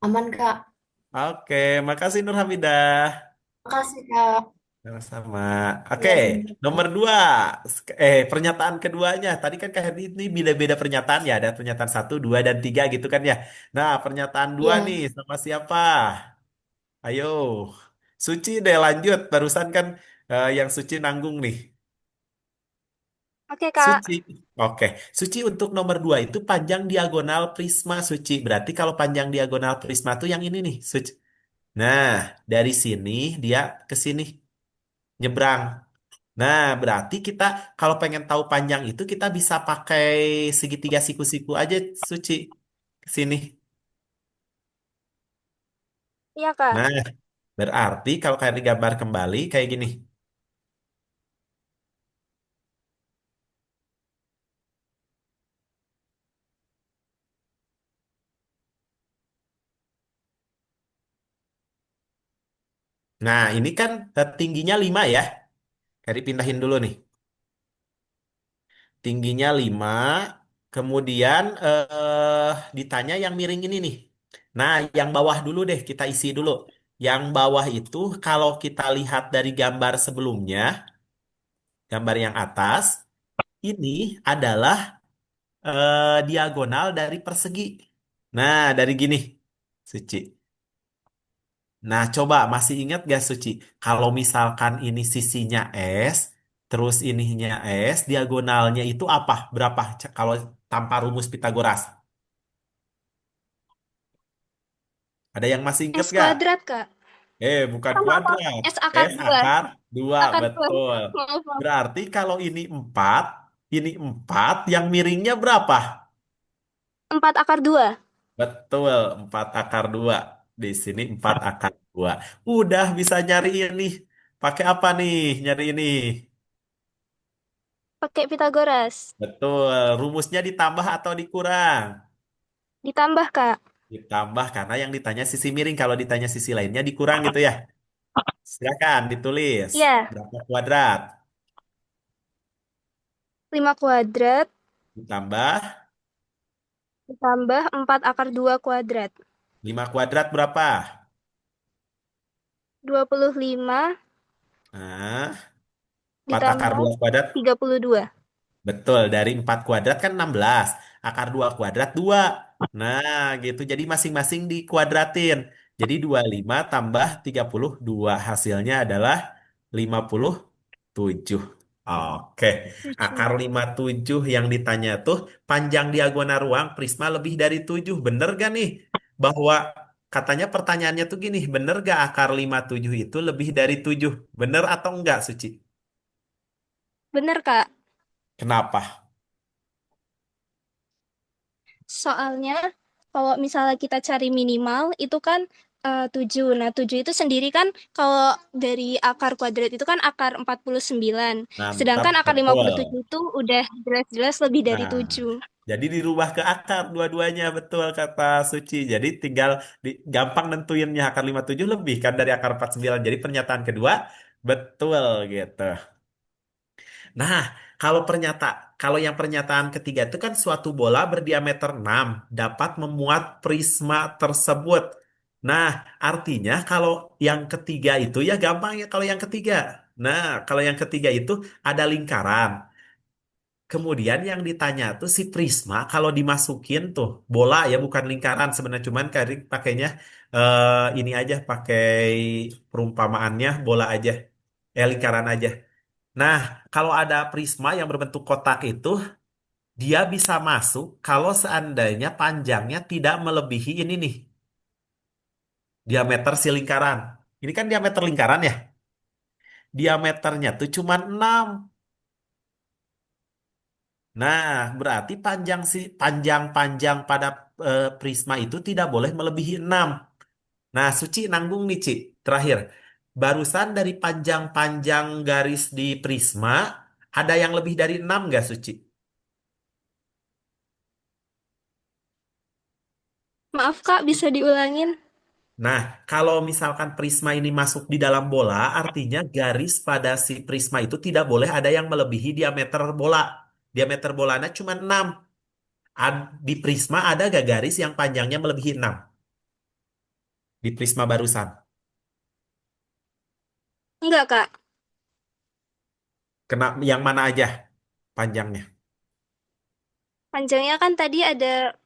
aman Kak. Oke, makasih Nur Hamidah. Makasih Kak. Sama-sama. Oke, Iya, sama. nomor dua. Pernyataan keduanya. Tadi kan Kak Herdi ini beda-beda pernyataan ya. Ada pernyataan satu, dua, dan tiga gitu kan ya. Nah, pernyataan dua nih Iya. sama siapa? Ayo, Suci deh lanjut. Barusan kan yang Suci nanggung nih. Oke, Kak. Suci. Oke, Suci untuk nomor dua itu panjang diagonal prisma Suci. Berarti kalau panjang diagonal prisma tuh yang ini nih, Suci. Nah, dari sini dia ke sini nyebrang. Nah, berarti kita kalau pengen tahu panjang itu kita bisa pakai segitiga siku-siku aja, Suci. Ke sini. Iya, Kak. Nah, berarti kalau kayak digambar kembali kayak gini. Nah, ini kan tingginya 5 ya. Kayak dipindahin dulu nih. Tingginya 5, kemudian ditanya yang miring ini nih. Nah, yang bawah dulu deh kita isi dulu. Yang bawah itu kalau kita lihat dari gambar sebelumnya, gambar yang atas, ini adalah diagonal dari persegi. Nah, dari gini, Suci. Nah, coba masih ingat gak, Suci? Kalau misalkan ini sisinya S, terus ininya S, diagonalnya itu apa? Berapa? Kalau tanpa rumus Pitagoras. Ada yang masih ingat S gak? kuadrat, Kak. Bukan Sama apa? kuadrat. S akar S 2. akar 2, Akar 2. betul. Maaf, maaf. Berarti kalau ini 4, yang miringnya berapa? 4 akar 2. Betul, 4 akar 2. Di sini 4 akar 2. Udah bisa nyari ini. Pakai apa nih nyari ini? Pakai Pitagoras. Betul, rumusnya ditambah atau dikurang? Ditambah, Kak. Ditambah karena yang ditanya sisi miring. Kalau ditanya sisi lainnya dikurang gitu ya. Silakan ditulis. Iya. Berapa kuadrat? 5 kuadrat Ditambah ditambah 4 akar 2 kuadrat. 5 kuadrat berapa? 25 Nah, 4 akar ditambah 2 kuadrat. 32. Betul, dari 4 kuadrat kan 16. Akar 2 kuadrat 2. Nah, gitu. Jadi masing-masing dikuadratin. Jadi 25 tambah 32. Hasilnya adalah 57. Oke. Akar 7. 57 yang ditanya tuh panjang diagonal ruang prisma lebih dari 7. Bener gak nih? Bahwa katanya pertanyaannya tuh gini. Bener gak akar 57 itu lebih dari 7? Bener atau enggak, Suci? Bener, Kak. Kenapa? Soalnya kalau misalnya kita cari minimal itu kan 7. Nah, 7 itu sendiri kan kalau dari akar kuadrat itu kan akar 49. Mantap, Sedangkan akar betul. 57 itu udah jelas-jelas lebih dari Nah, 7. jadi dirubah ke akar dua-duanya, betul kata Suci. Jadi tinggal gampang nentuinnya akar 57 lebih kan dari akar 49. Jadi pernyataan kedua betul gitu. Nah, kalau yang pernyataan ketiga itu kan suatu bola berdiameter 6 dapat memuat prisma tersebut. Nah, artinya kalau yang ketiga itu ya gampang ya kalau yang ketiga. Nah, kalau yang ketiga itu ada lingkaran. Kemudian yang ditanya tuh si prisma kalau dimasukin tuh bola ya bukan lingkaran sebenarnya cuman Karik pakainya ini aja pakai perumpamaannya bola aja lingkaran aja. Nah, kalau ada prisma yang berbentuk kotak itu dia bisa masuk kalau seandainya panjangnya tidak melebihi ini nih diameter si lingkaran. Ini kan diameter lingkaran ya. Diameternya tuh cuma 6. Nah, berarti panjang-panjang pada prisma itu tidak boleh melebihi 6. Nah, Suci nanggung nih, Ci. Terakhir, barusan dari panjang-panjang garis di prisma, ada yang lebih dari 6 nggak, Suci? Maaf Kak, bisa diulangin? Nah, kalau misalkan prisma ini masuk di dalam bola, artinya garis pada si prisma itu tidak boleh ada yang melebihi diameter bola. Diameter bolanya cuma 6. Di prisma ada gak garis yang panjangnya melebihi 6? Di prisma barusan. Enggak Kak. Kena yang mana aja panjangnya? Panjangnya kan tadi ada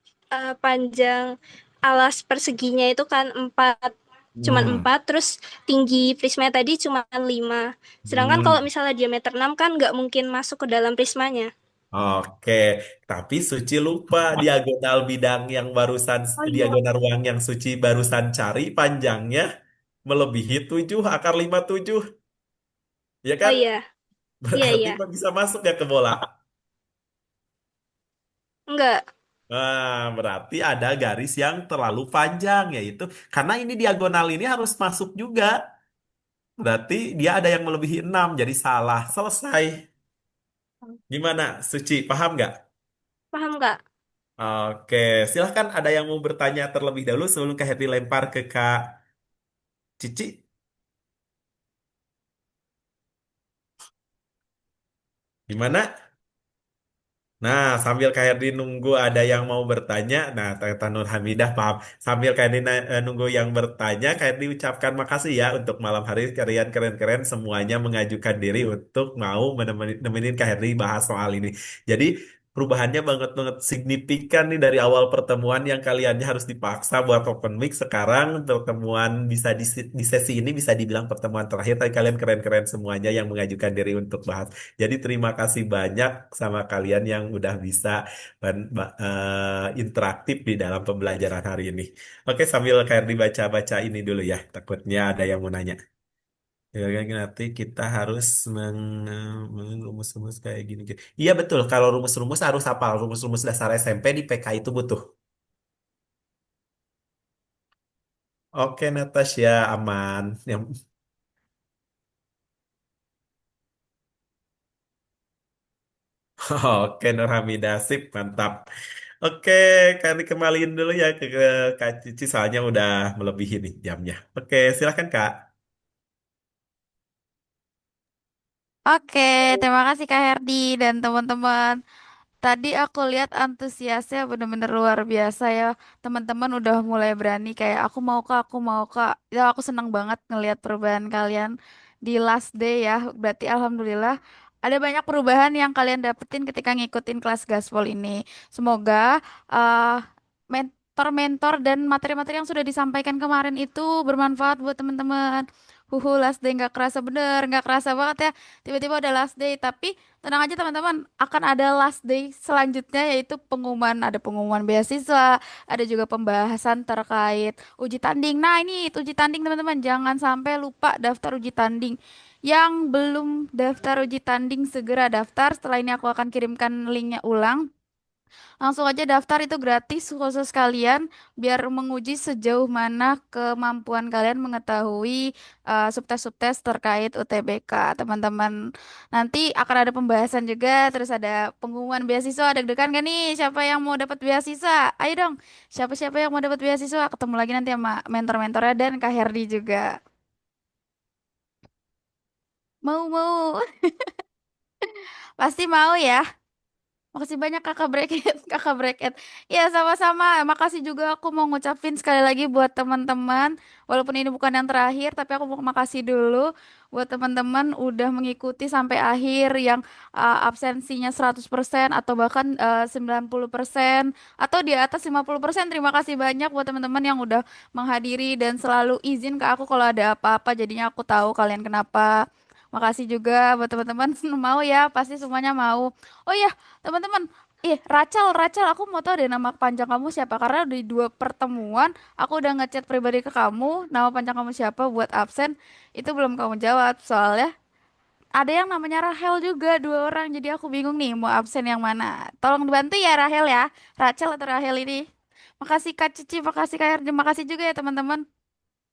panjang alas perseginya itu kan 4, cuman Hmm. 4, terus tinggi prisma tadi cuma 5. Sedangkan kalau Hmm. misalnya diameter 6 kan nggak mungkin masuk ke dalam prismanya. Oke, tapi Suci lupa diagonal bidang yang barusan, Oh iya. diagonal ruang yang Suci barusan cari panjangnya melebihi 7 akar 57, ya Oh kan? iya. Iya Berarti iya. bisa masuk ya ke bola. Enggak. Berarti ada garis yang terlalu panjang, yaitu karena ini diagonal ini harus masuk juga. Berarti dia ada yang melebihi 6, jadi salah. Selesai. Gimana, Suci? Paham nggak? Paham Kak? Oke, silahkan ada yang mau bertanya terlebih dahulu sebelum Kak Herdi lempar ke Kak Cici. Gimana? Nah, sambil Kak Herdi nunggu ada yang mau bertanya, nah Tata Nur Hamidah paham. Sambil Kak Herdi nunggu yang bertanya, Kak Herdi ucapkan makasih ya untuk malam hari kalian keren-keren semuanya mengajukan diri untuk mau nemenin Kak Herdi bahas soal ini. Jadi perubahannya banget-banget signifikan nih dari awal pertemuan yang kaliannya harus dipaksa buat open mic. Sekarang pertemuan bisa di sesi ini bisa dibilang pertemuan terakhir, tapi kalian keren-keren semuanya yang mengajukan diri untuk bahas. Jadi terima kasih banyak sama kalian yang udah bisa interaktif di dalam pembelajaran hari ini. Oke, sambil kayak dibaca-baca ini dulu ya. Takutnya ada yang mau nanya. Ya kan nanti kita harus rumus-rumus kayak gini. Iya betul, kalau rumus-rumus harus hafal. Rumus-rumus dasar SMP di PK itu butuh. Oke, Natasha, aman. Yang Oke, Nur Hamidah, sip, mantap. Oke, kami kembaliin dulu ya ke Kak Cici, soalnya udah melebihi nih jamnya. Oke, silakan Kak. Oke, terima kasih Kak Herdi dan teman-teman. Tadi aku lihat antusiasnya bener-bener luar biasa ya. Teman-teman udah mulai berani kayak aku mau kak. Ya aku senang banget ngelihat perubahan kalian di last day ya. Berarti alhamdulillah ada banyak perubahan yang kalian dapetin ketika ngikutin kelas gaspol ini. Semoga mentor-mentor dan materi-materi yang sudah disampaikan kemarin itu bermanfaat buat teman-teman. Last day nggak kerasa bener, nggak kerasa banget ya. Tiba-tiba udah last day, tapi tenang aja teman-teman, akan ada last day selanjutnya yaitu pengumuman, ada pengumuman beasiswa, ada juga pembahasan terkait uji tanding. Nah, ini uji tanding teman-teman, jangan sampai lupa daftar uji tanding. Yang belum daftar uji tanding segera daftar. Setelah ini aku akan kirimkan linknya ulang. Langsung aja daftar itu gratis khusus kalian biar menguji sejauh mana kemampuan kalian mengetahui subtes-subtes terkait UTBK, teman-teman. Nanti akan ada pembahasan juga, terus ada pengumuman beasiswa. Deg-degan gak nih? Siapa yang mau dapat beasiswa? Ayo dong, siapa-siapa yang mau dapat beasiswa? Ketemu lagi nanti sama mentor-mentornya dan Kak Herdi juga. Mau, pasti mau ya. Makasih banyak kakak bracket, kakak bracket. Ya sama-sama. Makasih juga aku mau ngucapin sekali lagi buat teman-teman. Walaupun ini bukan yang terakhir, tapi aku mau makasih dulu buat teman-teman udah mengikuti sampai akhir yang absensinya 100% atau bahkan 90% atau di atas 50%. Terima kasih banyak buat teman-teman yang udah menghadiri dan selalu izin ke aku kalau ada apa-apa. Jadinya aku tahu kalian kenapa. Makasih juga buat teman-teman mau ya, pasti semuanya mau. Oh iya, teman-teman, Rachel, aku mau tahu deh nama panjang kamu siapa karena di 2 pertemuan aku udah ngechat pribadi ke kamu, nama panjang kamu siapa buat absen, itu belum kamu jawab soalnya ada yang namanya Rahel juga 2 orang, jadi aku bingung nih mau absen yang mana. Tolong dibantu ya Rahel ya, Rachel atau Rahel ini. Makasih Kak Cici, makasih Kak Erdi, makasih juga ya teman-teman.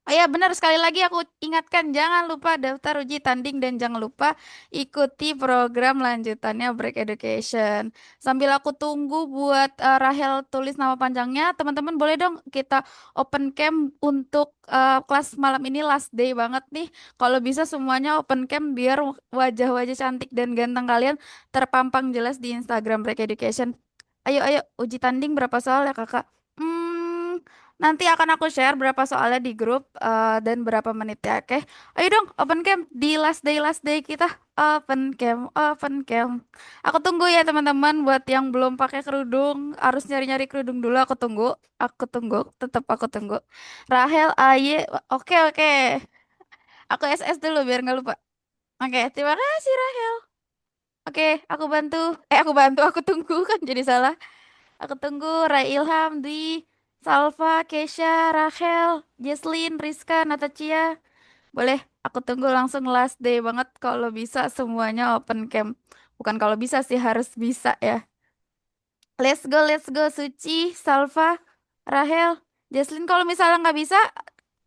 Oh ya benar sekali lagi aku ingatkan jangan lupa daftar uji tanding dan jangan lupa ikuti program lanjutannya Break Education. Sambil aku tunggu buat Rahel tulis nama panjangnya, teman-teman boleh dong kita open cam untuk kelas malam ini last day banget nih. Kalau bisa semuanya open cam biar wajah-wajah cantik dan ganteng kalian terpampang jelas di Instagram Break Education. Ayo ayo uji tanding berapa soal ya kakak? Hmm, Nanti akan aku share berapa soalnya di grup dan berapa menitnya, oke? Ayo dong, open cam di last day kita. Open cam, open cam. Aku tunggu ya teman-teman buat yang belum pakai kerudung, harus nyari-nyari kerudung dulu. Aku tunggu, tetap aku tunggu. Rahel, Aye, oke oke. Aku SS dulu biar nggak lupa. Oke, terima kasih Rahel. Oke, aku tunggu kan jadi salah. Aku tunggu Rai Ilham, Dwi, Salva, Kesha, Rachel, Jesslyn, Rizka, Natasha. Boleh, aku tunggu langsung last day banget kalau bisa semuanya open cam. Bukan kalau bisa sih, harus bisa ya. Let's go, Suci, Salva, Rahel, Jesslyn. Kalau misalnya nggak bisa,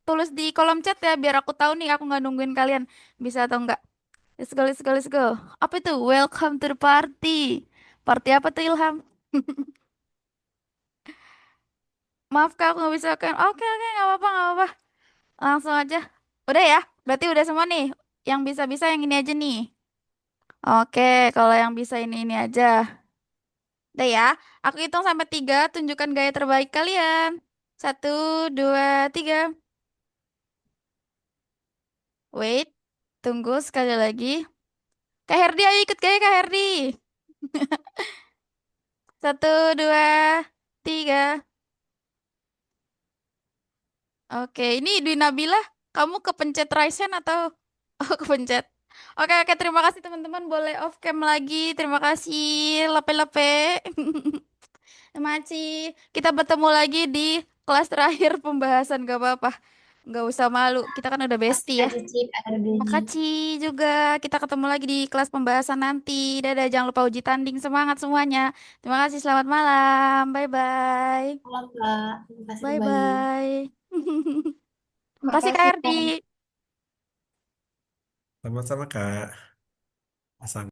tulis di kolom chat ya, biar aku tahu nih, aku nggak nungguin kalian. Bisa atau nggak? Let's go. Apa itu? Welcome to the party. Party apa tuh Ilham? Maaf kak, aku nggak bisa kan. Oke, nggak apa-apa, nggak apa-apa. Langsung aja. Udah ya? Berarti udah semua nih. Yang bisa-bisa yang ini aja nih. Oke, kalau yang bisa ini aja. Udah ya. Aku hitung sampai 3, tunjukkan gaya terbaik kalian. 1, 2, 3. Wait, tunggu sekali lagi. Kak Herdi, ayo ikut gaya Kak Herdi. 1, 2, 3. Oke, ini Dwi Nabila, kamu kepencet raise hand atau kepencet? Oke, terima kasih teman-teman. Boleh off cam lagi. Terima kasih, Lape-lape. Terima kasih. Kita bertemu lagi di kelas terakhir pembahasan, gak apa-apa. Nggak usah malu, kita kan udah bestie ya. Makasih, Cik, Ardi. Makasih juga. Kita ketemu lagi di kelas pembahasan nanti. Dadah, jangan lupa uji tanding. Semangat semuanya. Terima kasih, selamat malam. Bye-bye. Halo, Kak. Terima kasih kembali. Bye-bye. Makasih Kak Makasih, Erdi. Kak. Sama-sama Kak. Asam.